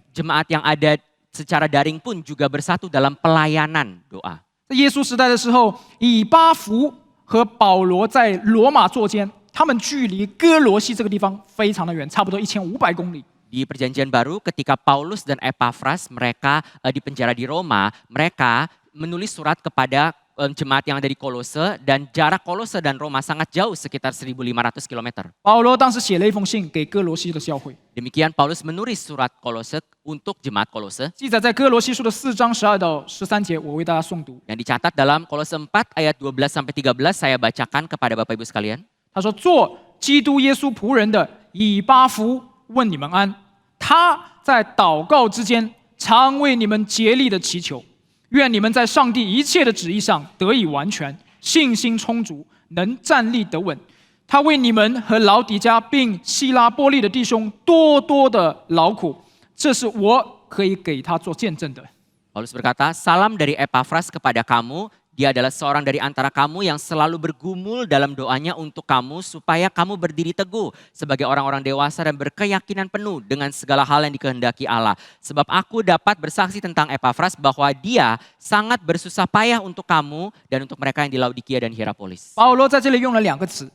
jemaat yang ada secara daring pun juga bersatu dalam pelayanan doa. 在耶稣时代的时候，以巴弗和保罗在罗马作监，他们距离哥罗西这个地方非常的远，差不多1500公里。 Di perjanjian baru ketika Paulus dan Epafras mereka dipenjara di Roma, mereka menulis surat kepada jemaat yang ada di Kolose dan jarak Kolose dan Roma sangat jauh sekitar 1.500 km. 保罗当时写了一封信给哥罗西的教会， Demikian Paulus menulis surat Kolose untuk jemaat Kolose 记载在哥罗西书的4章12到13节，我为大家诵读。 yang dicatat dalam Kolose 4 ayat 12 sampai 13 saya bacakan kepada Bapak Ibu sekalian. 他说：“做基督耶稣仆人的以巴弗问你们安。他在祷告之间，常为你们竭力的祈求，愿你们在上帝一切的旨意上得以完全，信心充足，能站立得稳。他为你们和劳底加并希拉波利的弟兄多多的劳苦，这是我可以给他做见证的。” Paulus berkata, salam dari Epafras kepada kamu. Dia adalah seorang dari antara kamu yang selalu bergumul dalam doanya untuk kamu supaya kamu berdiri teguh sebagai orang-orang dewasa dan berkeyakinan penuh dengan segala hal yang dikehendaki Allah. Sebab aku dapat bersaksi tentang Epafras bahwa dia sangat bersusah payah untuk kamu dan untuk mereka yang di Laodikia dan Hierapolis. 保罗在这里用了2个词，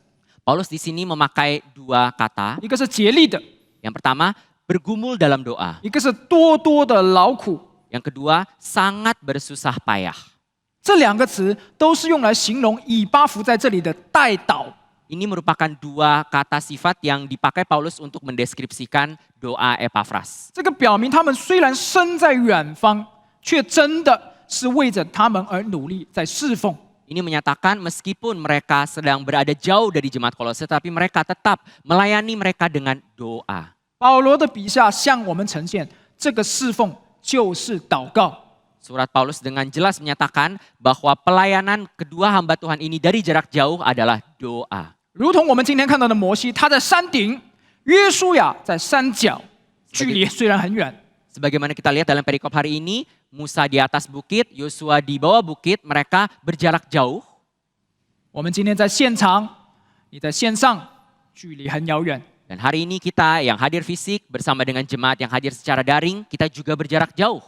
Paulus di sini memakai 2 kata. 一个是竭力的， Yang pertama, bergumul dalam doa. 一个是多多的劳苦。 Yang kedua, sangat bersusah payah. 这2个词都是用来形容以巴弗在这里的代祷。 Ini merupakan 2 kata sifat yang dipakai Paulus untuk mendeskripsikan doa Epafras. 这个表明他们虽然身在远方，却真的是为着他们而努力在侍奉。 Ini menyatakan meskipun mereka sedang berada jauh dari jemaat Kolose, tapi mereka tetap melayani mereka dengan doa. 保罗的笔下向我们呈现，这个侍奉就是祷告。 Surat Paulus dengan jelas menyatakan bahwa pelayanan kedua hamba Tuhan ini dari jarak jauh adalah doa. 如同我们今天看到的摩西，他在山顶；约书亚在山脚，距离虽然很远， Sebagaimana kita lihat dalam perikop hari ini, Musa di atas bukit, Yosua di bawah bukit, mereka berjarak jauh. 我们今天在现场，你在线上，距离很遥远。 Dan hari ini kita yang hadir fisik bersama dengan jemaat yang hadir secara daring, kita juga berjarak jauh.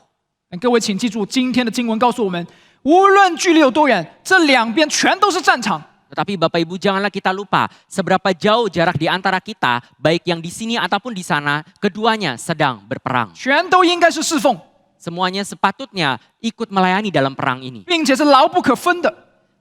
但各位请记住，今天的经文告诉我们，无论距离有多远，这2边全都是战场。 Tetapi Bapak Ibu janganlah kita lupa seberapa jauh jarak di antara kita, baik yang di sini ataupun di sana, keduanya sedang berperang. 全都应该是侍奉， Semuanya sepatutnya ikut melayani dalam perang ini. 并且是牢不可分的。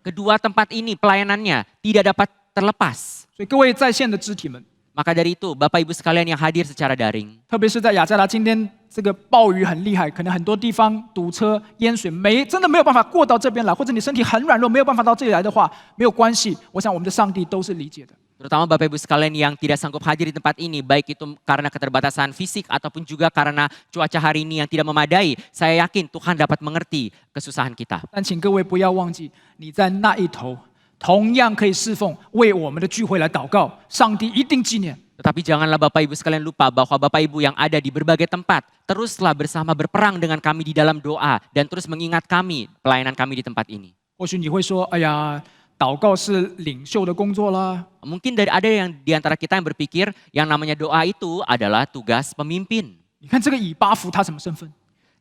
Kedua tempat ini pelayanannya tidak dapat terlepas. 所以各位在线的肢体们， Maka dari itu Bapak Ibu sekalian yang hadir secara daring, 特别是在雅加达，今天这个暴雨很厉害，可能很多地方堵车淹水，真的没有办法过到这边来，或者你身体很软弱，没有办法到这里来的话，没有关系。我想我们的上帝都是理解的。 terutama Bapak Ibu sekalian yang tidak sanggup hadir di tempat ini, baik itu karena keterbatasan fisik ataupun juga karena cuaca hari ini yang tidak memadai, saya yakin Tuhan dapat mengerti kesusahan kita. 但请各位不要忘记，你在那一头同样可以侍奉，为我们的聚会来祷告，上帝一定纪念。 Tetapi janganlah Bapak Ibu sekalian lupa bahwa Bapak Ibu yang ada di berbagai tempat, teruslah bersama berperang dengan kami di dalam doa dan terus mengingat kami, pelayanan kami di tempat ini. 或许你会说：“哎呀，祷告是领袖的工作啦。” Mungkin ada yang di antara kita yang berpikir yang namanya doa itu adalah tugas pemimpin. 你看这个以巴弗他什么身份？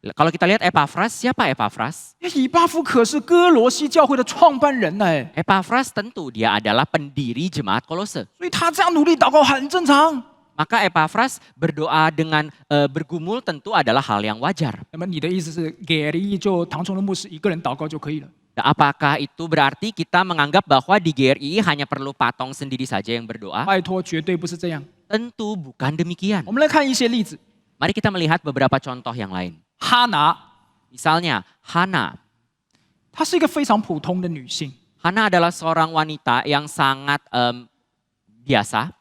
Kalau kita lihat Epafras, siapa Epafras? 以巴弗可是哥罗西教会的创办人呢， Epafras tentu dia adalah pendiri jemaat Kolose. 所以他这样努力祷告很正常。 Maka Epafras berdoa dengan bergumul tentu adalah hal yang wajar. 那么你的意思是，给了就唐崇的牧师一个人祷告就可以了？ Apakah itu berarti kita menganggap bahwa di GRI hanya perlu patong sendiri saja yang berdoa? 拜托，绝对不是这样。 Tentu bukan demikian. 我们来看一些例子。 Mari kita melihat beberapa contoh yang lain. 哈拿， Misalnya Hana. 她是一个非常普通的女性， Hana adalah seorang wanita yang sangat biasa.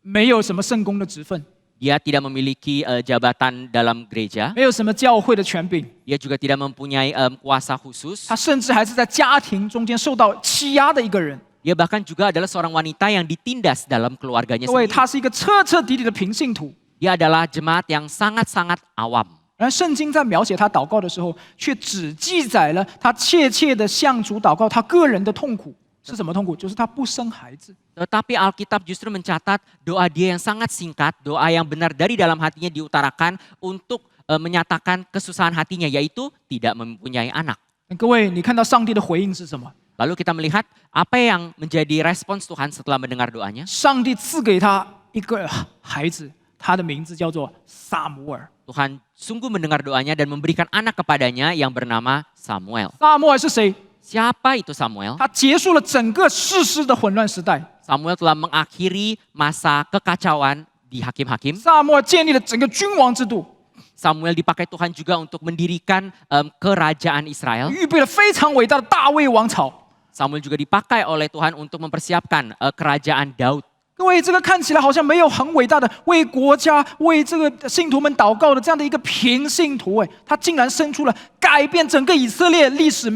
没有什么圣公的职分， Dia tidak memiliki jabatan dalam gereja. 没有什么教会的权柄， Dia juga tidak mempunyai kuasa khusus. 她甚至还是在家庭中间受到欺压的一个人。 Dia bahkan juga adalah seorang wanita yang ditindas dalam keluarganya 各位， sendiri. 她是一个彻彻底底的平信徒。 Dia adalah jemaat yang sangat-sangat awam. 而圣经在描写她祷告的时候，却只记载了她切切的向主祷告，她个人的痛苦是什么痛苦？就是她不生孩子。 Tetapi Alkitab justru mencatat doa dia yang sangat singkat, doa yang benar dari dalam hatinya diutarakan untuk menyatakan kesusahan hatinya, yaitu tidak mempunyai anak. 各位，你看到上帝的回应是什么？ Lalu kita melihat apa yang menjadi respons Tuhan setelah mendengar doanya. 上帝赐给她一个孩子，他的名字叫做撒母耳。 Tuhan sungguh mendengar doanya dan memberikan anak kepadanya yang bernama Samuel. 撒母耳是谁？ Siapa itu Samuel? 他结束了整个士师的混乱时代。 Samuel telah mengakhiri masa kekacauan di hakim-hakim. 撒母耳建立了整个君王制度， Samuel dipakai Tuhan juga untuk mendirikan kerajaan Israel. 预备了非常伟大的大卫王朝。Samuel juga dipakai oleh Tuhan untuk mempersiapkan kerajaan Daud. 各位，这个看起来好像没有很伟大的为国家、为这个信徒们祷告的这样的一个平信徒，他竟然生出了改变整个以色列历史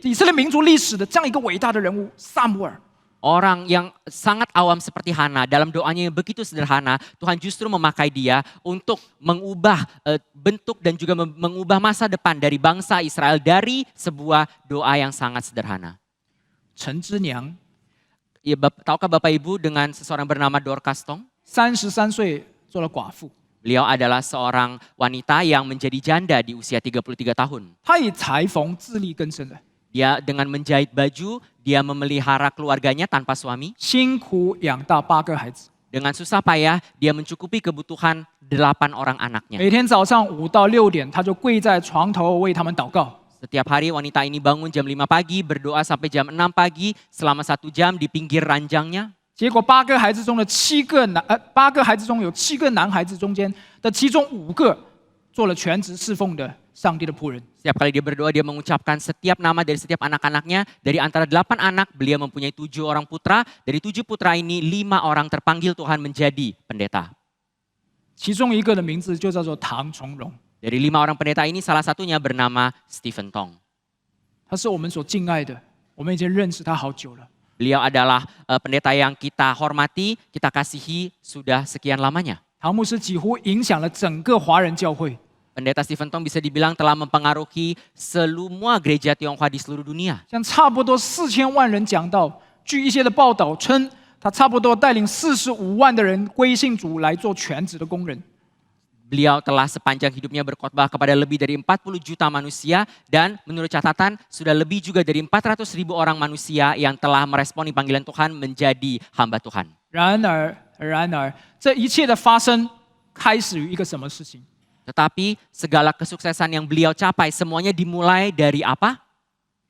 以色列民族历史的这样一个伟大的人物撒母耳。 Orang yang sangat awam seperti Hana, dalam doanya yang begitu sederhana, Tuhan justru memakai dia untuk mengubah bentuk dan juga mengubah masa depan dari bangsa Israel dari sebuah doa yang sangat sederhana. 陈之娘 Ya, tahukah Bapak Ibu dengan seseorang bernama Dorcas Tong? 33岁做了寡妇， Beliau adalah seorang wanita yang menjadi janda di usia 33 tahun. 她以裁缝自力更生的， Dia dengan menjahit baju, dia memelihara keluarganya tanpa suami. 辛苦养大8个孩子， Dengan susah payah, dia mencukupi kebutuhan 8 orang anaknya. 每天早上5到6点，她就跪在床头为他们祷告。 Setiap hari wanita ini bangun jam 5 pagi, berdoa sampai jam 6 pagi selama 1 jam di pinggir ranjangnya. 结果8个孩子中的8个孩子中有7个男孩子中间的其中5个做了全职侍奉的上帝的仆人。 Setiap kali dia berdoa, dia mengucapkan setiap nama dari setiap anak-anaknya. Dari antara 8 anak, beliau mempunyai 7 orang putra. Dari 7 putra ini, 5 orang terpanggil Tuhan menjadi pendeta. 其中一个的名字就叫做唐崇荣， Dari 5 orang pendeta ini, salah satunya bernama Stephen Tong. 他是我们所敬爱的，我们已经认识他好久了。 Beliau adalah pendeta yang kita hormati, kita kasihi sudah sekian lamanya. 唐牧师几乎影响了整个华人教会。 Pendeta Stephen Tong bisa dibilang telah mempengaruhi semua gereja Tionghoa di seluruh dunia. 像差不多4000万人讲道，据一些的报道称，他差不多带领45万的人归信主来做全职的工人。 Beliau telah sepanjang hidupnya berkhotbah kepada lebih dari 40 juta manusia dan menurut catatan sudah lebih juga dari 400.000 orang manusia yang telah meresponi panggilan Tuhan menjadi hamba Tuhan. 然而，这一切的发生开始于一个什么事情？ Tetapi segala kesuksesan yang beliau capai semuanya dimulai dari apa?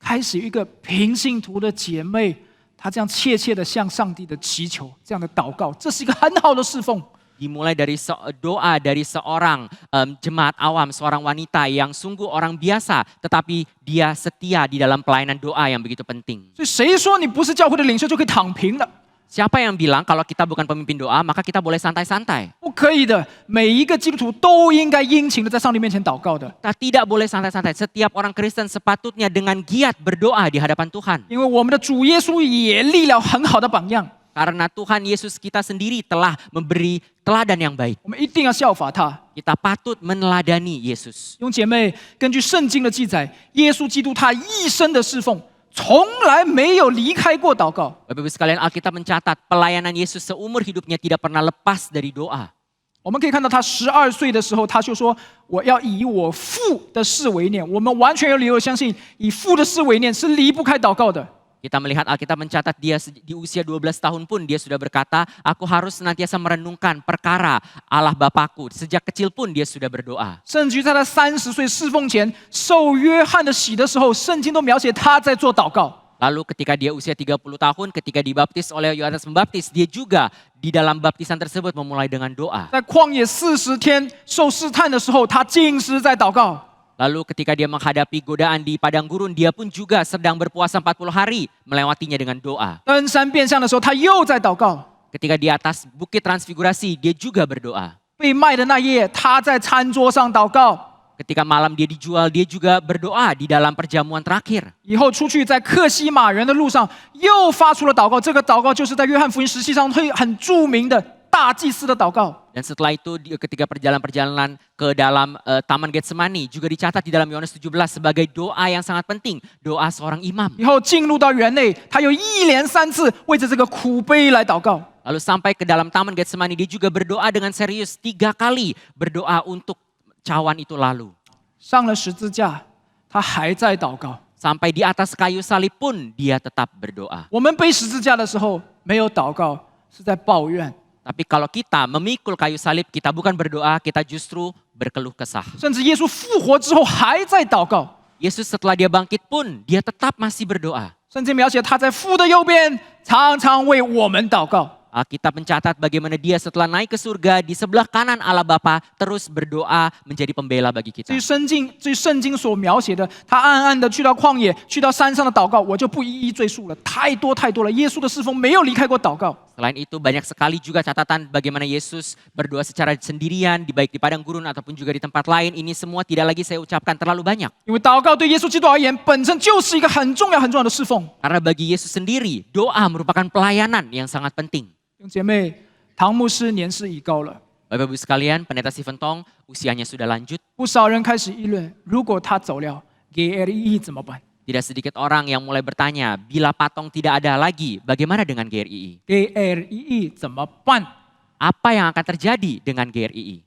开始于一个平信徒的姐妹，她这样切切的向上帝的祈求，这样的祷告，这是一个很好的侍奉。 Dimulai dari doa dari seorang jemaat awam, seorang wanita yang sungguh orang biasa, tetapi dia setia di dalam pelayanan doa yang begitu penting. 所以谁说你不是教会的领袖就可以躺平的？ Siapa yang bilang kalau kita bukan pemimpin doa, maka kita boleh santai-santai? 不可以的，每一个基督徒都应该殷勤的在上帝面前祷告的， Kita tidak boleh santai-santai. Setiap orang Kristen sepatutnya dengan giat berdoa di hadapan Tuhan. 因为我们的主耶稣也立了很好的榜样， Karena Tuhan Yesus kita sendiri telah memberi teladan yang baik. 我们一定要效法他。 Kita patut meneladani Yesus. 弟兄姐妹，根据圣经的记载，耶稣基督他一生的侍奉，从来没有离开过祷告。 Bapak Ibu sekalian, Alkitab mencatat pelayanan Yesus seumur hidupnya tidak pernah lepas dari doa. 我们可以看到他12岁的时候，他就说：“我要以我父的事为念。”我们完全有理由相信，以父的事为念是离不开祷告的。 Kita melihat Alkitab mencatat dia di usia 12 tahun pun dia sudah berkata, aku harus senantiasa merenungkan perkara Allah Bapakku. Sejak kecil pun dia sudah berdoa. 甚至于在他30岁侍奉前受约翰的洗的时候，圣经都描写他在做祷告。 Lalu ketika dia usia 30 tahun, ketika dibaptis oleh Yohanes Pembaptis, dia juga di dalam baptisan tersebut memulai dengan doa. 在旷野40天受试探的时候，他禁食在祷告。 Lalu ketika dia menghadapi godaan di padang gurun, dia pun juga sedang berpuasa 40 hari melewatinya dengan doa. 登山变相的时候，他又在祷告。 Ketika di atas bukit transfigurasi, dia juga berdoa. 被卖的那夜，他在餐桌上祷告。 Ketika malam dia dijual, dia juga berdoa di dalam perjamuan terakhir. 以后出去在克西马园的路上，又发出了祷告。这个祷告就是在约翰福音17章很著名的大祭司的祷告。 Dan setelah itu ketika perjalanan ke dalam Taman Getsemani juga dicatat di dalam Yohanes 17 sebagai doa yang sangat penting, doa seorang imam. 以后进入到园内，他有一连3次为着这个苦杯来祷告。 Lalu sampai ke dalam Taman Getsemani, dia juga berdoa dengan serius 3 kali berdoa untuk cawan itu lalu. 上了十字架，他还在祷告。 Sampai di atas kayu salib pun dia tetap berdoa. 我们背十字架的时候没有祷告，是在抱怨。 Tapi kalau kita memikul kayu salib, kita bukan berdoa, kita justru berkeluh kesah. 甚至耶稣复活之后还在祷告， Yesus setelah dia bangkit pun, dia tetap masih berdoa. 甚至描写他在父的右边，常常为我们祷告。Alkitab mencatat bagaimana dia setelah naik ke surga di sebelah kanan Allah Bapa terus berdoa menjadi pembela bagi kita. 至于圣经所描写的，他暗暗的去到旷野、去到山上的祷告，我就不一一赘述了，太多太多了。耶稣的侍奉没有离开过祷告。 Selain itu banyak sekali juga catatan bagaimana Yesus berdoa secara sendirian, baik di padang gurun ataupun juga di tempat lain. Ini semua tidak lagi saya ucapkan terlalu banyak. 因为祷告对耶稣基督而言，本身就是一个很重要的侍奉。 Karena bagi Yesus sendiri, doa merupakan pelayanan yang sangat penting. 弟兄姐妹，唐牧师年事已高了， Bapak Ibu sekalian, Pendeta Stephen Tong usianya sudah lanjut. 不少人开始议论，如果他走了，GRII 怎么办 Tidak sedikit orang yang mulai bertanya, bila Patong tidak ada lagi, bagaimana dengan GRII? ？GRII 怎么办？ Apa yang akan terjadi dengan GRII?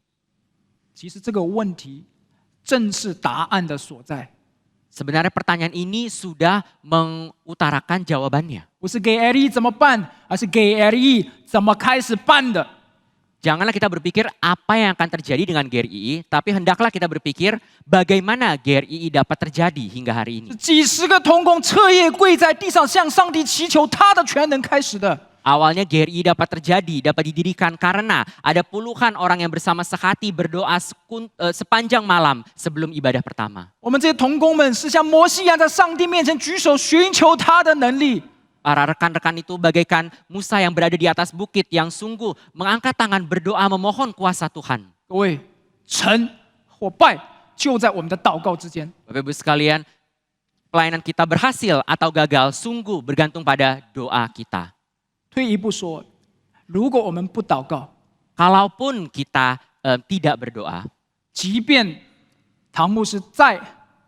其实这个问题正是答案的所在， Sebenarnya pertanyaan ini sudah mengutarakan jawabannya. 不是 GRII 怎么办，而是 GRII 怎么开始办的。 Janganlah kita berpikir apa yang akan terjadi dengan GRII, tapi hendaklah kita berpikir bagaimana GRII dapat terjadi hingga hari ini. 几十个同工彻夜跪在地上向上帝祈求他的全能开始的。 Awalnya GRI dapat terjadi, dapat didirikan karena ada puluhan orang yang bersama sehati berdoa sepanjang malam sebelum ibadah pertama. 我们这些同工们是像摩西一样在上帝面前举手寻求他的能力。 Para rekan-rekan itu bagaikan Musa yang berada di atas bukit yang sungguh mengangkat tangan berdoa memohon kuasa Tuhan. 各位，成或败就在我们的祷告之间。 Bapak Ibu sekalian, pelayanan kita berhasil atau gagal sungguh bergantung pada doa kita. 退一步说，如果我们不祷告， Kalaupun kita tidak berdoa, 即便唐牧师在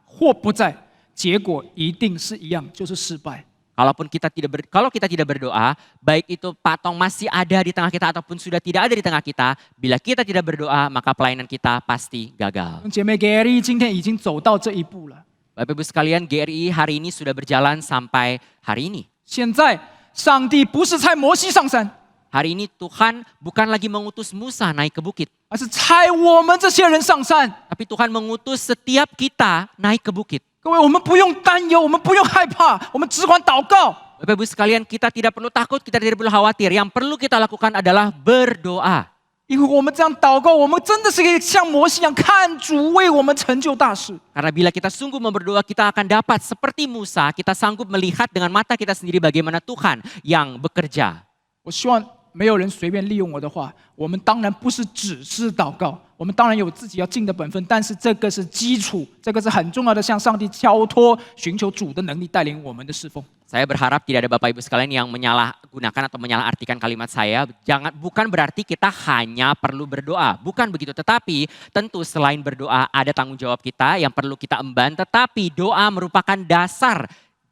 或不在，结果一定是一样，就是失败。 kalau kita tidak berdoa, baik itu Patong masih ada di tengah kita ataupun sudah tidak ada di tengah kita, bila kita tidak berdoa maka pelayanan kita pasti gagal. 姐妹 GRI 今天已经走到这一步了。 Bapak Ibu sekalian, GRI hari ini sudah berjalan sampai hari ini. 现在上帝不是差摩西上山， Hari ini Tuhan bukan lagi mengutus Musa naik ke bukit, 而是差我们这些人上山。 tapi Tuhan mengutus setiap kita naik ke bukit. 各位，我们不用担忧，我们不用害怕，我们只管祷告。 Bapak Ibu sekalian, kita tidak perlu takut, kita tidak perlu khawatir. Yang perlu kita lakukan adalah berdoa. 因为我们这样祷告，我们真的是可以像摩西一样，看主为我们成就大事。 Karena bila kita sungguh berdoa, kita akan dapat seperti Musa, kita sanggup melihat dengan mata kita sendiri bagaimana Tuhan yang bekerja. 我希望没有人随便利用我的话。我们当然不是只是祷告，我们当然有自己要尽的本分，但是这个是基础，这个是很重要的，向上帝交托，寻求主的能力带领我们的侍奉。 Saya berharap tidak ada Bapak Ibu sekalian yang menyalahgunakan atau menyalahartikan kalimat saya. Bukan berarti kita hanya perlu berdoa. Bukan begitu. Tetapi tentu selain berdoa ada tanggung jawab kita yang perlu kita emban. Tetapi doa merupakan dasar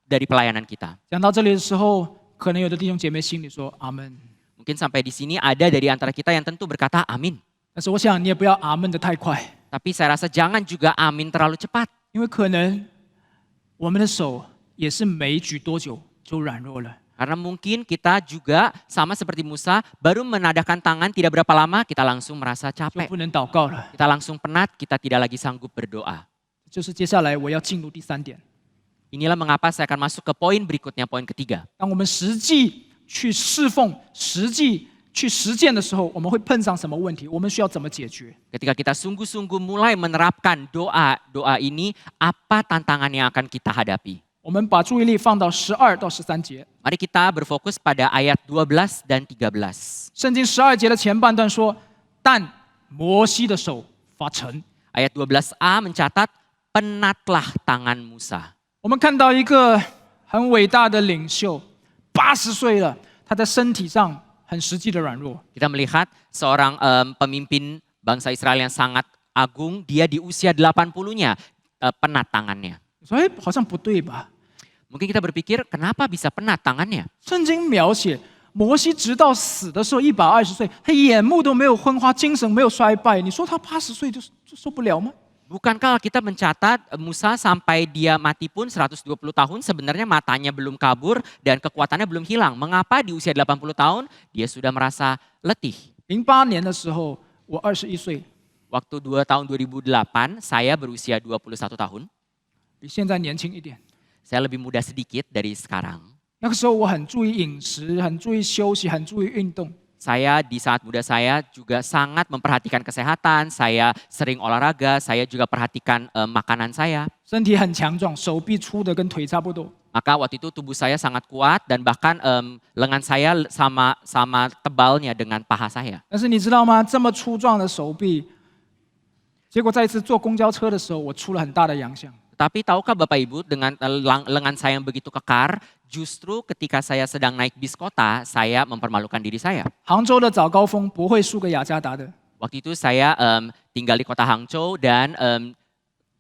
dari pelayanan kita. 讲到这里的时候，可能有的弟兄姐妹心里说阿门， Mungkin sampai di sini ada dari antara kita yang tentu berkata amin. 但是我想你也不要阿门的太快， Tapi saya rasa jangan juga amin terlalu cepat. 因为可能我们的手也是没举多久就软弱了。 Karena mungkin kita juga sama seperti Musa, baru menadahkan tangan tidak berapa lama kita langsung merasa 就 capek. 不能祷告了。 Kita langsung penat, kita tidak lagi sanggup berdoa. 就是接下来我要进入第三点， Inilah mengapa saya akan masuk ke poin berikutnya, poin ketiga. 当我们实际去侍奉、实际去实践的时候，我们会碰上什么问题？我们需要怎么解决？ Ketika kita sungguh-sungguh mulai menerapkan doa ini, apa tantangan yang akan kita hadapi? 我们把注意力放到12到13节。 Mari kita berfokus pada ayat 12 dan 13. 圣经12节的前半段说：“但摩西的手发沉。 Ayat 12a mencatat, penatlah tangan Musa. ”我们看到一个很伟大的领袖，80岁了，他在身体上很实际的软弱。 Kita melihat seorang pemimpin bangsa Israel yang sangat agung, dia di usia 80-nya penat tangannya. 说：“哎，好像不对吧？ Mungkin kita berpikir, kenapa bisa penat tangannya? 圣经描写摩西直到死的时候120岁，他眼目都没有昏花，精神没有衰败。你说他80岁就受不了吗？ Bukankah kita mencatat Musa sampai dia mati pun 120 tahun sebenarnya matanya belum kabur dan kekuatannya belum hilang. Mengapa di usia 80 tahun dia sudah merasa letih? 08年的时候，我21岁， Waktu tahun 2008 saya berusia 21 tahun. 比现在年轻一点。 Saya lebih muda sedikit dari sekarang. 那个时候我很注意饮食，很注意休息，很注意运动。 Saya di saat muda saya juga sangat memperhatikan kesehatan, saya sering olahraga, saya juga perhatikan makanan saya. 身体很强壮，手臂粗的跟腿差不多。 Maka waktu itu tubuh saya sangat kuat dan bahkan lengan saya sama tebalnya dengan paha saya. 但是你知道吗？这么粗壮的手臂，结果在一次坐公交车的时候，我出了很大的洋相。 Tapi tahukah Bapak Ibu dengan lengan saya yang begitu kekar, justru ketika saya sedang naik bis kota, saya mempermalukan diri saya. 杭州的早高峰不会输给雅加达的。 Waktu itu saya tinggal di kota Hangzhou dan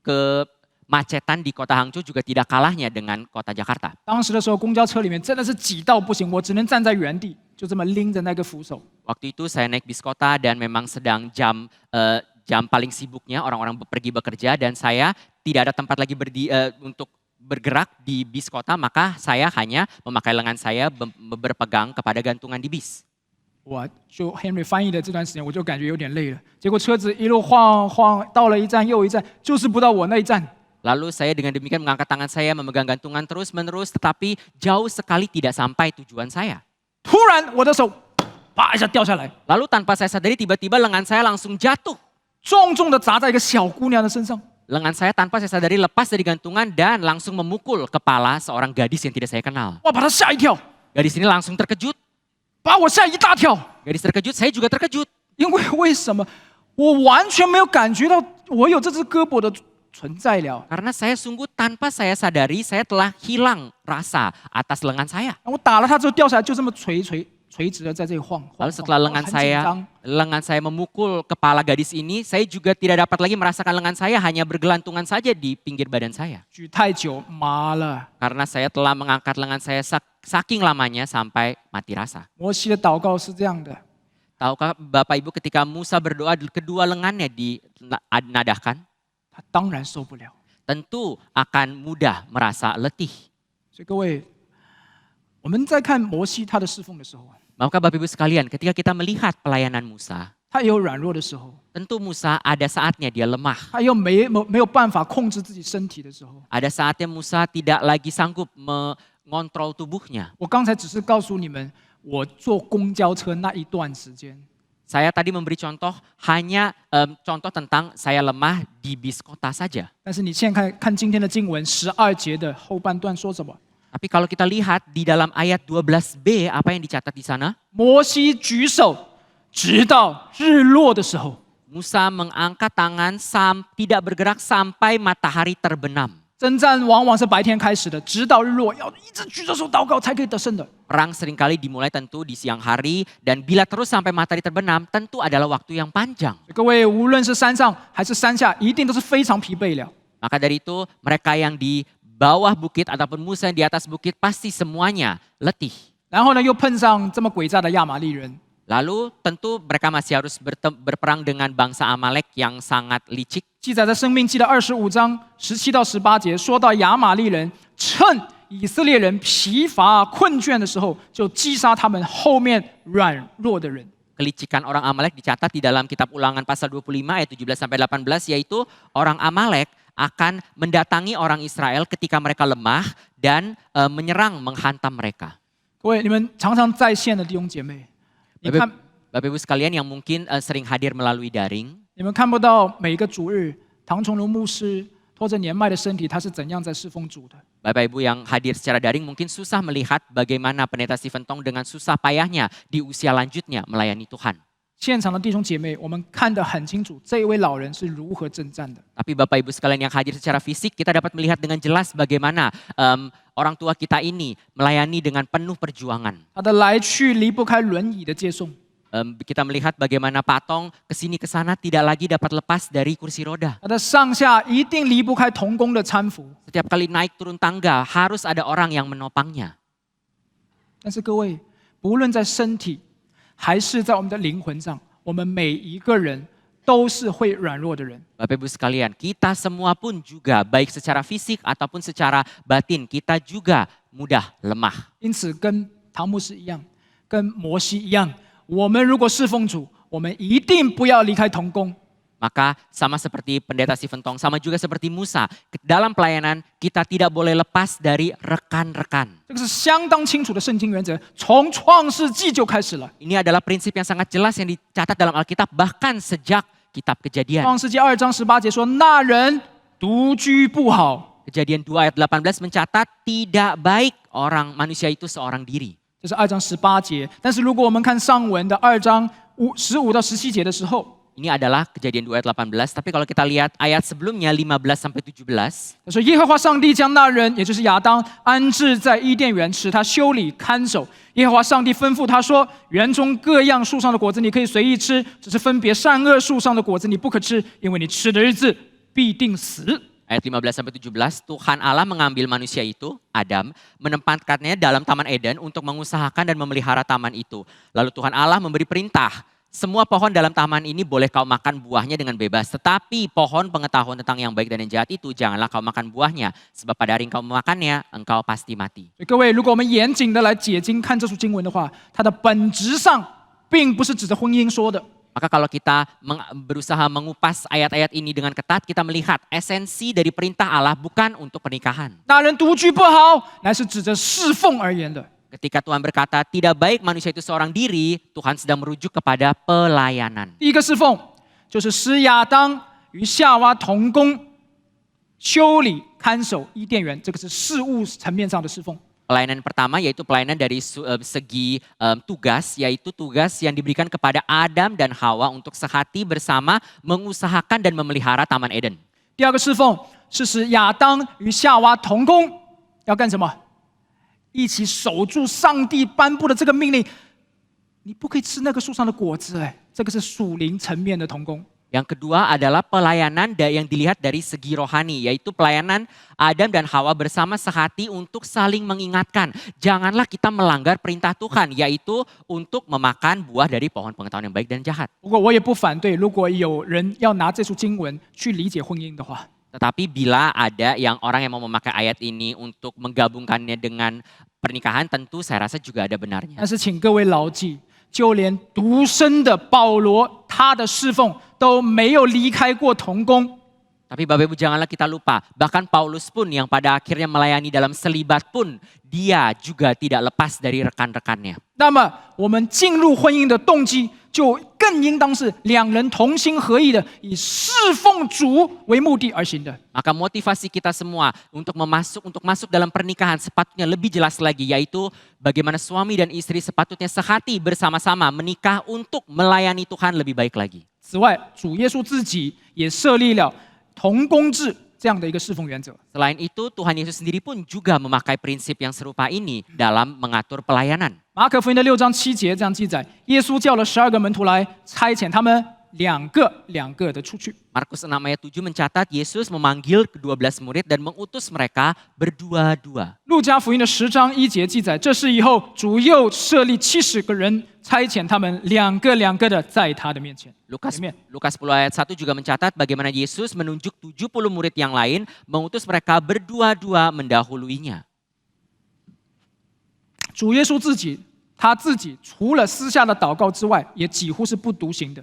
kemacetan di kota Hangzhou juga tidak kalahnya dengan kota Jakarta. 当时的时候，公交车里面真的是挤到不行，我只能站在原地，就这么拎着那个扶手。 Waktu itu saya naik bis kota dan memang sedang jam paling sibuknya orang-orang pergi bekerja dan saya tidak ada tempat lagi untuk bergerak di bis kota, maka saya hanya memakai lengan saya berpegang kepada gantungan di bis. 我就 Henry 翻译的这段时间，我就感觉有点累了。结果车子一路晃晃，到了一站又一站，就是不到我那一站。 Lalu saya dengan demikian mengangkat tangan saya, memegang gantungan terus-menerus, tetapi jauh sekali tidak sampai tujuan saya. 突然我的手啪一下掉下来， Lalu tanpa saya sadari tiba-tiba lengan saya langsung jatuh. 重重的砸在一个小姑娘的身上。 Lengan saya tanpa saya sadari lepas dari gantungan dan langsung memukul kepala seorang gadis yang tidak saya kenal. 哇，把她吓一跳， Gadis ini langsung terkejut. 把我吓一大跳。 Gadis terkejut, saya juga terkejut. 因为什么？我完全没有感觉到我有这只胳膊的存在了。 Karena saya sungguh tanpa saya sadari, saya telah hilang rasa atas lengan saya. 我打了她之后掉下来，就这么垂直的在这里晃。 Lalu setelah lengan 很紧张。 saya memukul kepala gadis ini, saya juga tidak dapat lagi merasakan lengan saya, hanya bergelantungan saja di pinggir badan saya. 举太久麻了。 Karena saya telah mengangkat lengan saya saking lamanya sampai mati rasa. 摩西的祷告是这样的： Tahukah Bapak Ibu ketika Musa berdoa kedua lengannya dinadahkan, 他当然受不了。 tentu akan mudah merasa letih. 所以各位，我们在看摩西他的侍奉的时候， Maka Bapak Ibu sekalian, ketika kita melihat pelayanan Musa, 他也有软弱的时候， tentu Musa ada saatnya dia lemah. 他也有没有办法控制自己身体的时候。 Ada saatnya Musa tidak lagi sanggup mengontrol tubuhnya. 我刚才只是告诉你们，我坐公交车那一段时间， Saya tadi memberi contoh hanya contoh tentang saya lemah di bis kota saja. 但是你现在看今天的经文12节的后半段说什么？ Tapi kalau kita lihat di dalam ayat 12b, apa yang dicatat di sana? 摩西举手，直到日落的时候。 Musa mengangkat tangan tidak bergerak sampai matahari terbenam. 征战往往是白天开始的，直到日落，要一直举着手祷告才可以得胜的。 Perang seringkali dimulai tentu di siang hari dan bila terus sampai matahari terbenam, tentu adalah waktu yang panjang. 各位，无论是山上还是山下，一定都是非常疲惫了。 Maka dari itu mereka yang di bawah bukit ataupun Musa yang di atas bukit pasti semuanya letih. 然后呢，又碰上这么诡诈的亚玛力人， Lalu tentu mereka masih harus berperang dengan bangsa Amalek yang sangat licik. 记载在《生命记》的25章17到18节，说到亚玛力人趁以色列人疲乏困倦的时候，就击杀他们后面软弱的人。 Kelicikan orang Amalek dicatat di dalam kitab Ulangan pasal 25 ayat 17 sampai 18, yaitu orang Amalek akan mendatangi orang Israel ketika mereka lemah dan menyerang menghantam mereka. 各位，你们常常在线的弟兄姐妹，你看 Bapak Ibu sekalian yang mungkin sering hadir melalui daring, 你们看不到每个主日唐崇荣牧师拖着年迈的身体，他是怎样在侍奉主的。 Bapak Ibu yang hadir secara daring mungkin susah melihat bagaimana pendeta Stephen Tong dengan susah payahnya di usia lanjutnya melayani Tuhan. 现场的弟兄姐妹，我们看得很清楚，这一位老人是如何征战的。 Tapi Bapak Ibu sekalian yang hadir secara fisik, kita dapat melihat dengan jelas bagaimana orang tua kita ini melayani dengan penuh perjuangan. 他的来去离不开轮椅的接送， Kita melihat bagaimana Pak Tong kesini kesana tidak lagi dapat lepas dari kursi roda. 他的上下一定离不开同工的搀扶。 Setiap kali naik turun tangga harus ada orang yang menopangnya. 但是各位，不论在身体还是在我们的灵魂上，我们每一个人都是会软弱的人。 Bapak Ibu sekalian, kita semua pun juga baik secara fisik ataupun secara batin, kita juga mudah lemah. 因此，跟唐牧师一样，跟摩西一样，我们如果侍奉主，我们一定不要离开同工。Maka sama seperti pendeta Stephen Tong, sama juga seperti Musa, dalam pelayanan kita tidak boleh lepas dari rekan-rekan. 这个是相当清楚的圣经原则，从创世纪就开始了。 Ini adalah prinsip yang sangat jelas yang dicatat dalam Alkitab bahkan sejak kitab Kejadian. 创世纪2章18节说：“那人独居不好。” Kejadian 2 ayat 18 mencatat tidak baik orang manusia itu seorang diri. 这是2章18节。但是如果我们看上文的2章15到17节的时候， Ini adalah Kejadian 2 ayat 18, tapi kalau kita lihat ayat sebelumnya 15 sampai 17, 他说：“耶和华上帝将那人，也就是亚当，安置在伊甸园，使他修理看守。耶和华上帝吩咐他说：园中各样树上的果子你可以随意吃，只是分别善恶树上的果子你不可吃，因为你吃的日子必定死。” Ayat 15 sampai 17, Tuhan Allah mengambil manusia itu, Adam, menempatkannya dalam Taman Eden untuk mengusahakan dan memelihara taman itu. Lalu Tuhan Allah memberi perintah, semua pohon dalam taman ini boleh kau makan buahnya dengan bebas. Tetapi pohon pengetahuan tentang yang baik dan yang jahat itu janganlah kau makan buahnya. Sebab pada hari engkau memakannya, engkau pasti mati. 各位，如果我们严谨的来解经看这处经文的话，它的本质上并不是指着婚姻说的。 Maka kalau kita berusaha mengupas ayat-ayat ini dengan ketat, kita melihat esensi dari perintah Allah bukan untuk pernikahan. 那人独居不好，乃是指着侍奉而言的。 Ketika Tuhan berkata tidak baik manusia itu seorang diri, Tuhan sedang merujuk kepada pelayanan. 第一个侍奉就是使亚当与夏娃同工，修理看守伊甸园，这个是事务层面上的侍奉。 Pelayanan pertama yaitu pelayanan dari segi tugas, yaitu tugas yang diberikan kepada Adam dan Hawa untuk sehati bersama mengusahakan dan memelihara Taman Eden. 第二个侍奉是使亚当与夏娃同工，要干什么？一起守住上帝颁布的这个命令，你不可以吃那个树上的果子。这个是属灵层面的同工。 Yang kedua adalah pelayanan yang dilihat dari segi rohani, yaitu pelayanan Adam dan Hawa bersama sehati untuk saling mengingatkan. Janganlah kita melanggar perintah Tuhan, yaitu untuk memakan buah dari pohon pengetahuan yang baik dan jahat. 不过我也不反对，如果有人要拿这处经文去理解婚姻的话， Tetapi bila ada orang yang mau memakai ayat ini untuk menggabungkannya dengan pernikahan, tentu saya rasa juga ada benarnya. 但是请各位牢记，就连独身的保罗，他的侍奉都没有离开过同工。 Tapi Bapak Ibu janganlah kita lupa, bahkan Paulus pun yang pada akhirnya melayani dalam selibat pun, dia juga tidak lepas dari rekan-rekannya. 那么我们进入婚姻的动机，就更应当是两人同心合意的，以侍奉主为目的而行的。 Maka motivasi kita semua untuk masuk dalam pernikahan sepatutnya lebih jelas lagi, yaitu bagaimana suami dan istri sepatutnya sehati bersama-sama menikah untuk melayani Tuhan lebih baik lagi. 此外，主耶稣自己也设立了同工制这样的一个侍奉原则。 Selain itu, Tuhan Yesus sendiri pun juga memakai prinsip yang serupa ini dalam mengatur pelayanan. 马可福音的6章7节这样记载：耶稣叫了12个门徒来，差遣他们两个的出去。 Markus 6 ayat 7 mencatat Yesus memanggil ke-12 murid dan mengutus mereka berdua-dua. 路加福音的10章1节记载：这事以后，主又设立70个人，差遣他们两个的在他的面前。 Lukas 前面 10 ayat 1 juga mencatat bagaimana Yesus menunjuk 70 murid yang lain, mengutus mereka berdua-dua mendahuluinya. 主耶稣他自己除了私下的祷告之外，也几乎是不独行的。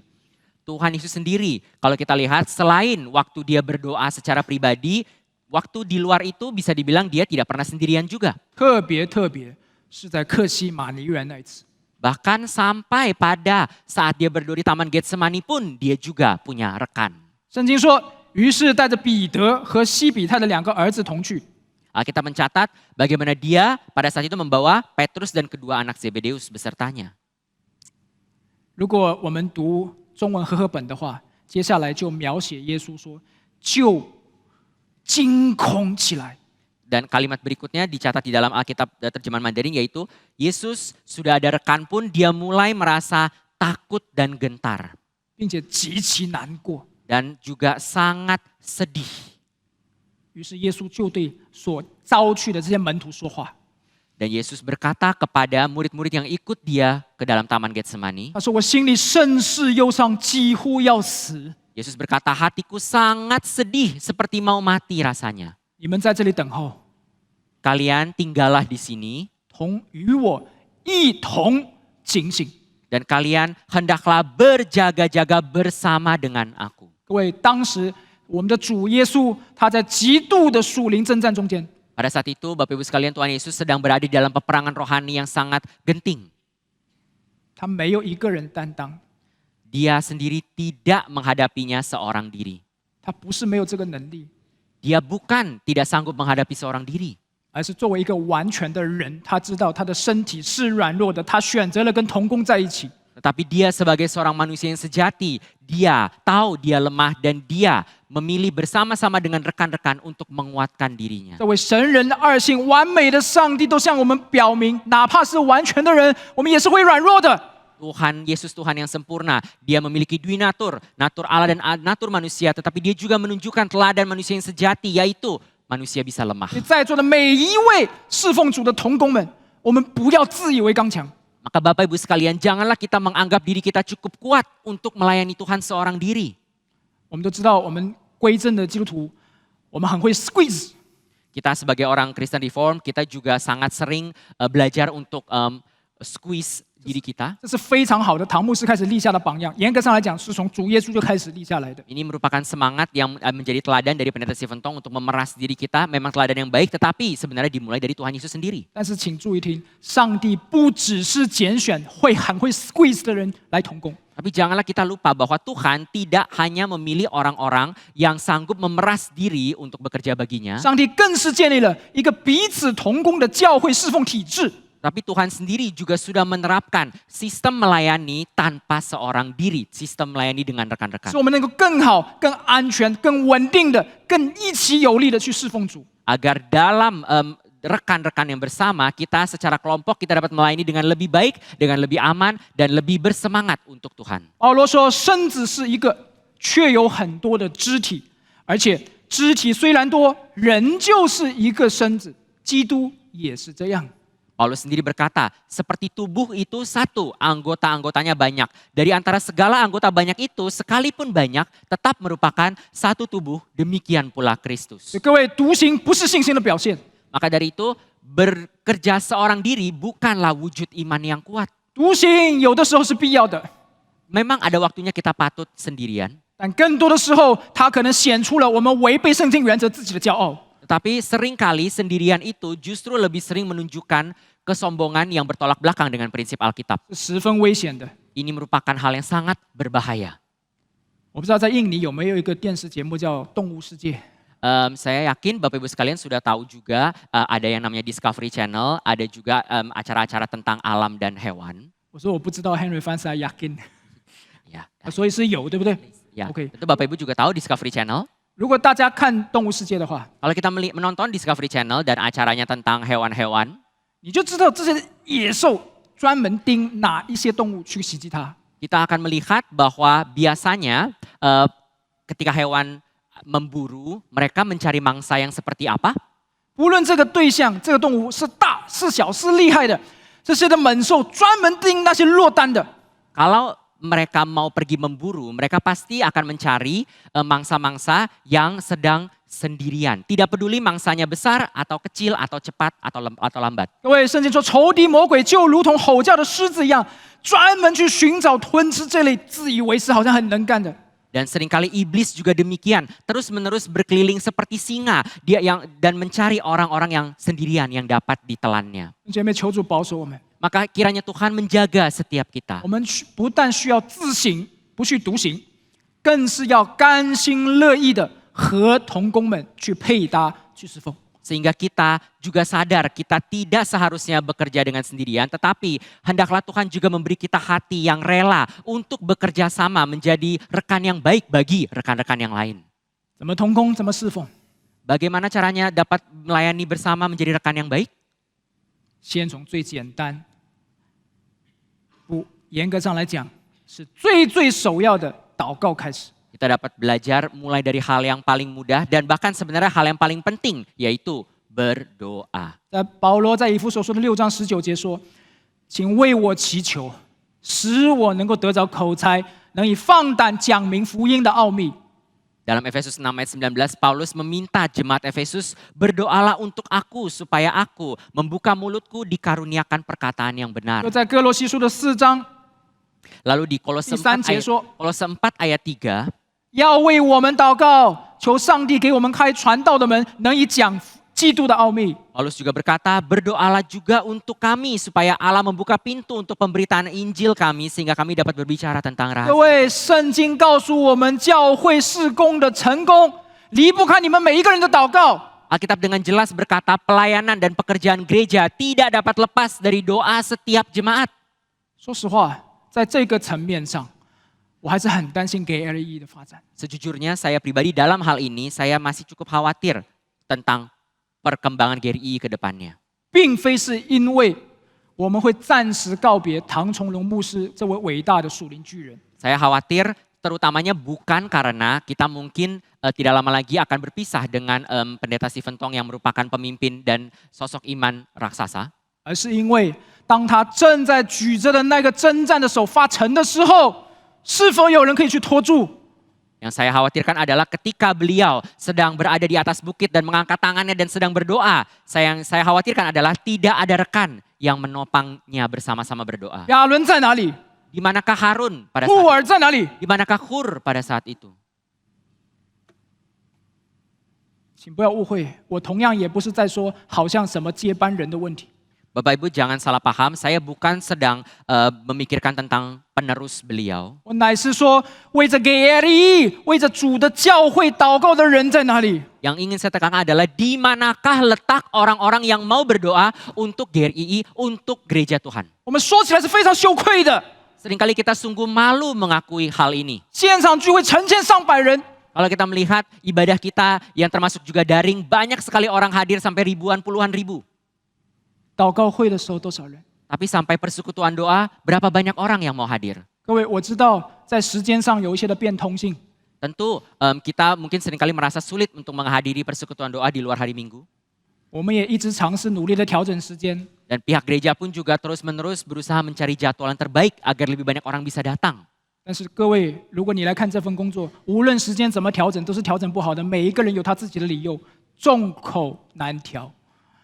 Tuhan Yesus sendiri, kalau kita lihat selain waktu dia berdoa secara pribadi, waktu di luar itu bisa dibilang dia tidak pernah sendirian juga. 特别是在客西马尼园那一次。 Bahkan sampai pada saat dia berdoa di Taman Getsemani pun dia juga punya rekan. 圣经说，于是带着彼得和西比泰的2个儿子同去。 Kita mencatat bagaimana dia pada saat itu membawa Petrus dan kedua anak Zebedeus besertanya. 如果我们读中文和合本的话，接下来就描写耶稣说，就惊恐起来。 Dan kalimat berikutnya dicatat di dalam Alkitab terjemahan Mandarin, yaitu Yesus sudah ada rekan pun dia mulai merasa takut dan gentar. 并且极其难过。 Dan juga sangat sedih. 于是耶稣就对所招去的这些门徒说话。 Dan Yesus berkata kepada murid-murid yang ikut dia ke dalam Taman Getsemani. 他说：“我心里甚是忧伤，几乎要死。 Yesus berkata, hatiku sangat sedih seperti mau mati rasanya. 你们在这里等候， Kalian tinggallah di sini 与我一同警醒。” dan kalian hendaklah berjaga-jaga bersama dengan aku. 各位，当时我们的主耶稣他在极度的属灵征战中间， Pada saat itu Bapak Ibu sekalian Tuhan Yesus sedang berada di dalam peperangan rohani yang sangat genting. 他没有一个人担当， Dia sendiri tidak menghadapinya seorang diri. 他不是没有这个能力， Dia bukan tidak sanggup menghadapi seorang diri. 而是作为一个完全的人，他知道他的身体是软弱的，他选择了跟同工在一起。 Tetapi dia sebagai seorang manusia yang sejati, dia tahu dia lemah dan dia memilih bersama-sama dengan rekan-rekan untuk menguatkan dirinya. 这位神人二性完美的上帝都向我们表明，哪怕是完全的人，我们也是会软弱的。 Tuhan Yesus Tuhan yang sempurna, dia memiliki dui natur, natur Allah dan natur manusia, tetapi dia juga menunjukkan teladan manusia yang sejati, yaitu manusia bisa lemah. 所以在座的每一位侍奉主的同工们，我们不要自以为刚强。 Maka Bapak Ibu sekalian, janganlah kita menganggap diri kita cukup kuat untuk melayani Tuhan seorang diri. 我们都知道，我们归正的基督徒，我们很会 squeeze。 Kita sebagai orang Kristen Reform, kita juga sangat sering belajar untuk squeeze diri kita. 这是非常好的，唐牧师开始立下的榜样。严格上来讲，是从主耶稣就开始立下来的。 Ini merupakan semangat yang menjadi teladan dari Pendeta Stephen Tong untuk memeras diri kita. Memang teladan yang baik, tetapi sebenarnya dimulai dari Tuhan Yesus sendiri. 但是请注意听，上帝不只是拣选很会 squeeze 的人来同工， Tapi janganlah kita lupa bahwa Tuhan tidak hanya memilih orang-orang yang sanggup memeras diri untuk bekerja baginya. 上帝更是建立了一个彼此同工的教会侍奉体制。 Tapi Tuhan sendiri juga sudah menerapkan sistem melayani tanpa seorang diri. Sistem melayani dengan rekan-rekan. 使我们能够更好、更安全、更稳定的、更一起有力的去侍奉主。 Agar dalam rekan-rekan yang bersama, kita secara kelompok kita dapat melayani dengan lebih baik, dengan lebih aman, dan lebih bersemangat untuk Tuhan. 保罗说：“身子是一个，却有很多的肢体，而且肢体虽然多，仍旧是一个身子。基督也是这样。” Paulus sendiri berkata, seperti tubuh itu satu, anggota-anggotanya banyak. Dari antara segala anggota banyak itu, sekalipun banyak, tetap merupakan satu tubuh, demikian pula Kristus. 各位，独行不是信心的表现， Maka dari itu, bekerja seorang diri bukanlah wujud iman yang kuat. 独行有的时候是必要的， Memang ada waktunya kita patut sendirian. 但更多的时候，它可能显出了我们违背圣经原则自己的骄傲。 Tetapi seringkali sendirian itu justru lebih sering menunjukkan kesombongan yang bertolak belakang dengan prinsip Alkitab. 是十分危险的。 Ini merupakan hal yang sangat berbahaya. 我不知道在印尼有没有一个电视节目叫《动物世界》， Saya yakin Bapak Ibu sekalian sudah tahu juga ada yang namanya Discovery Channel, ada juga acara-acara tentang alam dan hewan. 我说我不知道 Henry 翻是 yakin， Ya, 所以是有，对不对？ ya. OK， Itu Bapak Ibu juga tahu Discovery Channel. 如果大家看《动物世界》的话， Kalau kita menonton Discovery Channel dan acaranya tentang hewan-hewan, 你就知道这些野兽专门盯哪一些动物去袭击它。 kita akan melihat bahwa biasanya ketika hewan memburu, mereka mencari mangsa yang seperti apa? 无论这个对象、这个动物是大是小是厉害的，这些的猛兽专门盯那些落单的。 Kalau mereka mau pergi memburu, mereka pasti akan mencari mangsa-mangsa yang sedang sendirian. Tidak peduli mangsanya besar atau kecil atau cepat atau lambat. 各位，圣经说仇敌魔鬼就如同吼叫的狮子一样，专门去寻找吞吃这类自以为是好像很能干的。 Dan seringkali iblis juga demikian, terus-menerus berkeliling seperti singa, dan mencari orang-orang yang sendirian yang dapat ditelannya. 姐妹，求主保守我们。 Maka kiranya Tuhan menjaga setiap kita. 我们不但需要自省，不去独行，更是要甘心乐意的和同工们去配搭去侍奉。 Sehingga kita juga sadar kita tidak seharusnya bekerja dengan sendirian, tetapi hendaklah Tuhan juga memberi kita hati yang rela untuk bekerja sama menjadi rekan yang baik bagi rekan-rekan yang lain. 怎么同工，怎么侍奉？ Bagaimana caranya dapat melayani bersama menjadi rekan yang baik? 先从最简单，不严格上来讲，是最首要的祷告开始。 Kita dapat belajar mulai dari hal yang paling mudah dan bahkan sebenarnya hal yang paling penting, yaitu berdoa. 保罗在以弗所说的6章19节说：“请为我祈求，使我能够得着口才，能以放胆讲明福音的奥秘。” Dalam Efesus 6 ayat 19, Paulus meminta jemaat Efesus, berdoalah untuk aku supaya aku membuka mulutku dikaruniakan perkataan yang benar. 又在哥罗西书的4章 Lalu di Kolose 4 ayat 3, 要为我们祷告，求上帝给我们开传道的门，能以讲基督的奥秘。 Paulus juga berkata, berdoalah juga untuk kami supaya Allah membuka pintu untuk pemberitaan Injil kami sehingga kami dapat berbicara tentang 各 rahasia. 位，圣经告诉我们，教会事工的成功离不开你们每一个人的祷告。 Alkitab dengan jelas berkata pelayanan dan pekerjaan gereja tidak dapat lepas dari doa setiap jemaat. 说实话，在这个层面上，我还是很担心 GRE 的发展。 Sejujurnya saya pribadi dalam hal ini saya masih cukup khawatir tentang perkembangan GRI ke depannya. 并非是因为我们会暂时告别唐崇荣牧师这位伟大的属灵巨人， Saya khawatir terutamanya bukan karena kita mungkin tidak lama lagi akan berpisah dengan pendeta Stephen Tong yang merupakan pemimpin dan sosok iman raksasa. 而是因为当他正在举着的那个征战的手发沉的时候，是否有人可以去拖住？ Yang saya khawatirkan adalah ketika beliau sedang berada di atas bukit dan mengangkat tangannya dan sedang berdoa. Yang saya khawatirkan adalah tidak ada rekan yang menopangnya bersama-sama berdoa. 亚伦在哪里？ Di manakah Harun pada 户 saat 尔在哪里？ Di manakah Hur pada saat itu? 请不要误会，我同样也不是在说好像什么接班人的问题。 Bapak Ibu jangan salah paham, saya bukan sedang memikirkan tentang penerus beliau. 我乃是说，为着 GRE， 为着主的教会祷告的人在哪里？ Yang ingin saya tekankan adalah di manakah letak orang-orang yang mau berdoa untuk GRII, untuk gereja Tuhan. 我们说起来是非常羞愧的， Seringkali kita sungguh malu mengakui hal ini. 现场聚会成千上百人， Kalau kita melihat ibadah kita yang termasuk juga daring, banyak sekali orang hadir sampai ribuan, puluhan ribu. 祷告会的时候多少人？ Tapi sampai persekutuan doa, berapa banyak orang yang mau hadir? 各位，我知道在时间上有一些的变通性， Tentu kita mungkin seringkali merasa sulit untuk menghadiri persekutuan doa di luar hari Minggu. 我们也一直尝试努力的调整时间。 Dan pihak gereja pun juga terus-menerus berusaha mencari jadwal yang terbaik agar lebih banyak orang bisa datang. 但是各位，如果你来看这份工作，无论时间怎么调整，都是调整不好的。每一个人有他自己的理由，众口难调。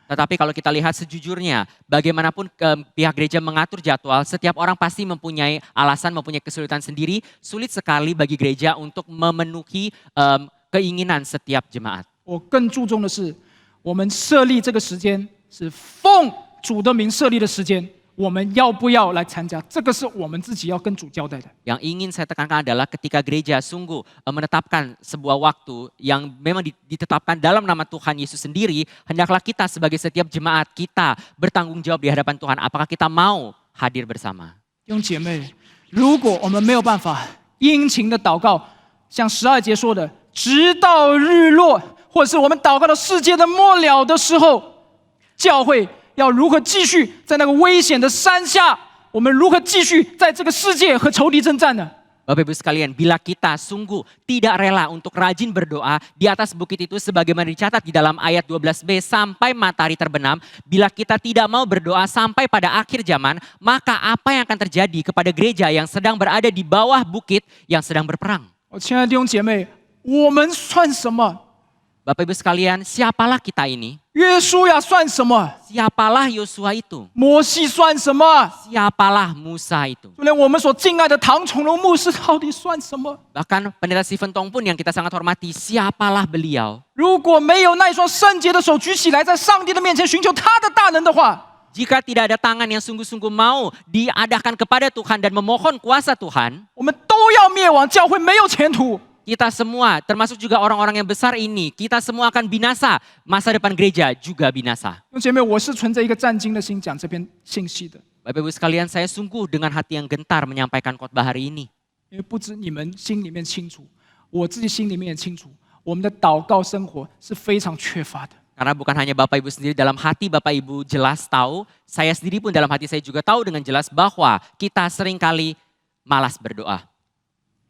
Tetapi kalau kita lihat sejujurnya, bagaimanapun pihak gereja mengatur jadwal, setiap orang pasti mempunyai alasan, mempunyai kesulitan sendiri. Sulit sekali bagi gereja untuk memenuhi keinginan setiap jemaat. 我更注重的是，我们设立这个时间是奉主的名设立的时间，我们要不要来参加？这个是我们自己要跟主交代的。 Yang ingin saya tekankan adalah ketika gereja sungguh menetapkan sebuah waktu yang memang ditetapkan dalam nama Tuhan Yesus sendiri, hendaklah kita sebagai setiap jemaat kita bertanggung jawab di hadapan Tuhan. Apakah kita mau hadir bersama? 弟兄姐妹，如果我们没有办法殷勤的祷告，像12节说的，直到日落，或者是我们祷告到世界的末了的时候，教会要如何继续在那个危险的山下？我们如何继续在这个世界和仇敌征战呢？ Bapak Ibu sekalian, bila kita sungguh tidak rela untuk rajin berdoa di atas bukit itu sebagaimana dicatat di dalam ayat 12b sampai matahari terbenam, bila kita tidak mau berdoa sampai pada akhir zaman, maka apa yang akan terjadi kepada gereja yang sedang berada di bawah bukit yang sedang berperang? 我亲爱的弟兄姐妹，我们算什么？ Bapak Ibu sekalian, siapalah kita ini? 约书亚算什么？ Siapalah Yosua itu? 摩西算什么？ Siapalah Musa itu? 就连我们所敬爱的唐崇荣牧师到底算什么？ Bahkan pendeta Stephen Tong pun yang kita sangat hormati, siapalah beliau? 如果没有那一双圣洁的手举起来，在上帝的面前寻求他的大能的话， Jika tidak ada tangan yang sungguh-sungguh mau diadahkan kepada Tuhan dan memohon kuasa Tuhan, 我们都要灭亡，教会没有前途。 kita semua, termasuk juga orang-orang yang besar ini, kita semua akan binasa. Masa depan gereja juga binasa. 弟兄姐妹，我是存着一个战兢的心讲这篇信息的， Bapak Ibu sekalian, saya sungguh dengan hati yang gentar menyampaikan khotbah hari ini. 因为不止你们心里面清楚，我自己心里面也清楚，我们的祷告生活是非常缺乏的。 Karena bukan hanya Bapak Ibu sendiri, dalam hati Bapak Ibu jelas tahu, saya sendiri pun dalam hati saya juga tahu dengan jelas bahwa kita seringkali malas berdoa.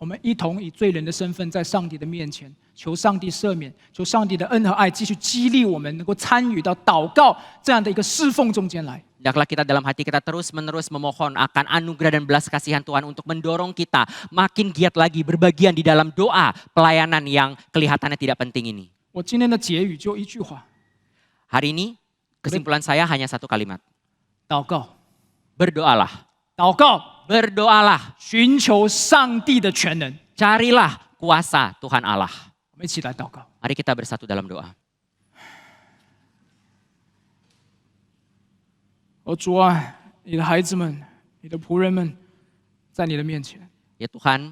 我们一同以罪人的身份在上帝的面前，求上帝赦免，求上帝的恩和爱继续激励我们，能够参与到祷告这样的一个侍奉中间来。 Hendaklah kita dalam hati kita terus-menerus memohon akan anugerah dan belas kasihan Tuhan untuk mendorong kita makin giat lagi berbagian di dalam doa pelayanan yang kelihatannya tidak penting ini. 我今天的结语就一句话： Hari ini kesimpulan saya hanya satu kalimat. 祷告， Berdoalah. 祷告， Berdoalah. 寻求上帝的全能。 Carilah kuasa Tuhan Allah. 我们一起来祷告。 Mari kita bersatu dalam doa. 主啊，你的孩子们、你的仆人们，在你的面前， Ya Tuhan,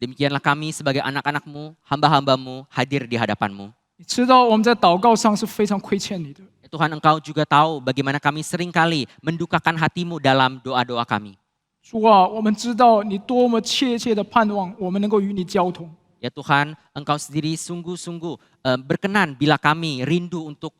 demikianlah kami sebagai anak-anak-Mu, hamba-hamba-Mu hadir di hadapan-Mu. 你知道我们在祷告上是非常亏欠你的。 Ya Tuhan, Engkau juga tahu bagaimana kami seringkali mendukakan hati-Mu dalam doa-doa kami. 主啊，我们知道你多么切切的盼望我们能够与你交通。 Ya Tuhan, Engkau sendiri sungguh-sungguh berkenan bila kami rindu untuk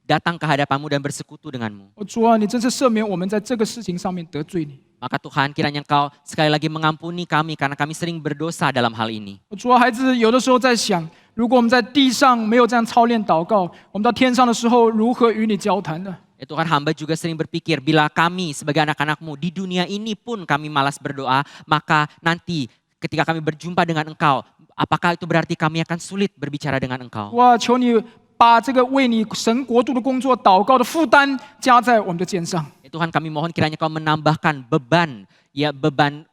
datang ke hadapan-Mu dan bersekutu dengan-Mu. 主啊，你真是赦免我们在这个事情上面得罪你。 Maka Tuhan, kiranya Engkau sekali lagi mengampuni kami karena kami sering berdosa dalam hal ini. 主啊，孩子有的时候在想，如果我们在地上没有这样操练祷告，我们到天上的时候如何与你交谈呢？ Ya Tuhan, hamba juga sering berpikir bila kami sebagai anak-anak-Mu di dunia ini pun kami malas berdoa, maka nanti ketika kami berjumpa dengan Engkau, apakah itu berarti kami akan sulit berbicara dengan Engkau? 哇，求你把这个为你神国度的工作祷告的负担加在我们的肩上。 Ya Tuhan, kami mohon kiranya Kau menambahkan beban, ya beban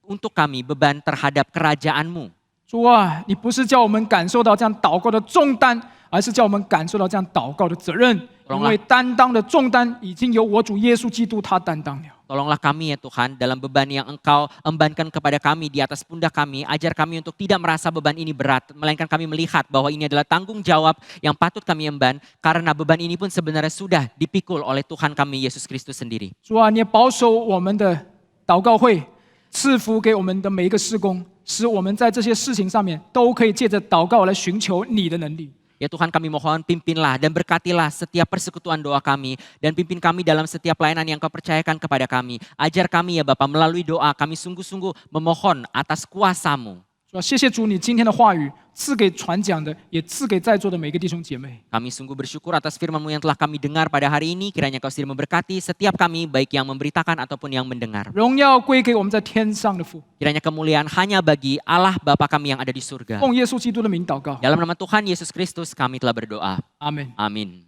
untuk kami, beban terhadap kerajaan-Mu. 主啊，你不是叫我们感受到这样祷告的重担，而是叫我们感受到这样祷告的责任。因为担当的重担已经由我主耶稣基督他担当了。 Tolonglah kami ya Tuhan dalam beban yang Engkau embankan kepada kami di atas pundak kami. Ajar kami untuk tidak merasa beban ini berat. Melainkan kami melihat bahwa ini adalah tanggung jawab yang patut kami emban. Karena beban ini pun sebenarnya sudah dipikul oleh Tuhan kami Yesus Kristus sendiri. 主啊，你也保守我们的祷告会，赐福给我们的每一个事工，使我们在这些事情上面都可以借着祷告来寻求你的能力。 Ya Tuhan, kami mohon pimpinlah dan berkatilah setiap persekutuan doa kami. Dan pimpin kami dalam setiap pelayanan yang Kau percayakan kepada kami. Ajar kami ya Bapa, melalui doa kami sungguh-sungguh memohon atas kuasa-Mu. 主啊，谢谢主，你今天的话语赐给传讲的，也赐给在座的每个弟兄姐妹。 Kami sungguh bersyukur atas firman-Mu yang telah kami dengar pada hari ini. Kiranya Kau sendiri memberkati setiap kami, baik yang memberitakan ataupun yang mendengar. 荣耀归给我们在天上的父。 Kiranya kemuliaan hanya bagi Allah Bapa kami yang ada di surga. 奉耶稣基督的名祷告， Dalam nama Tuhan Yesus Kristus kami telah berdoa. 阿门。 Amin.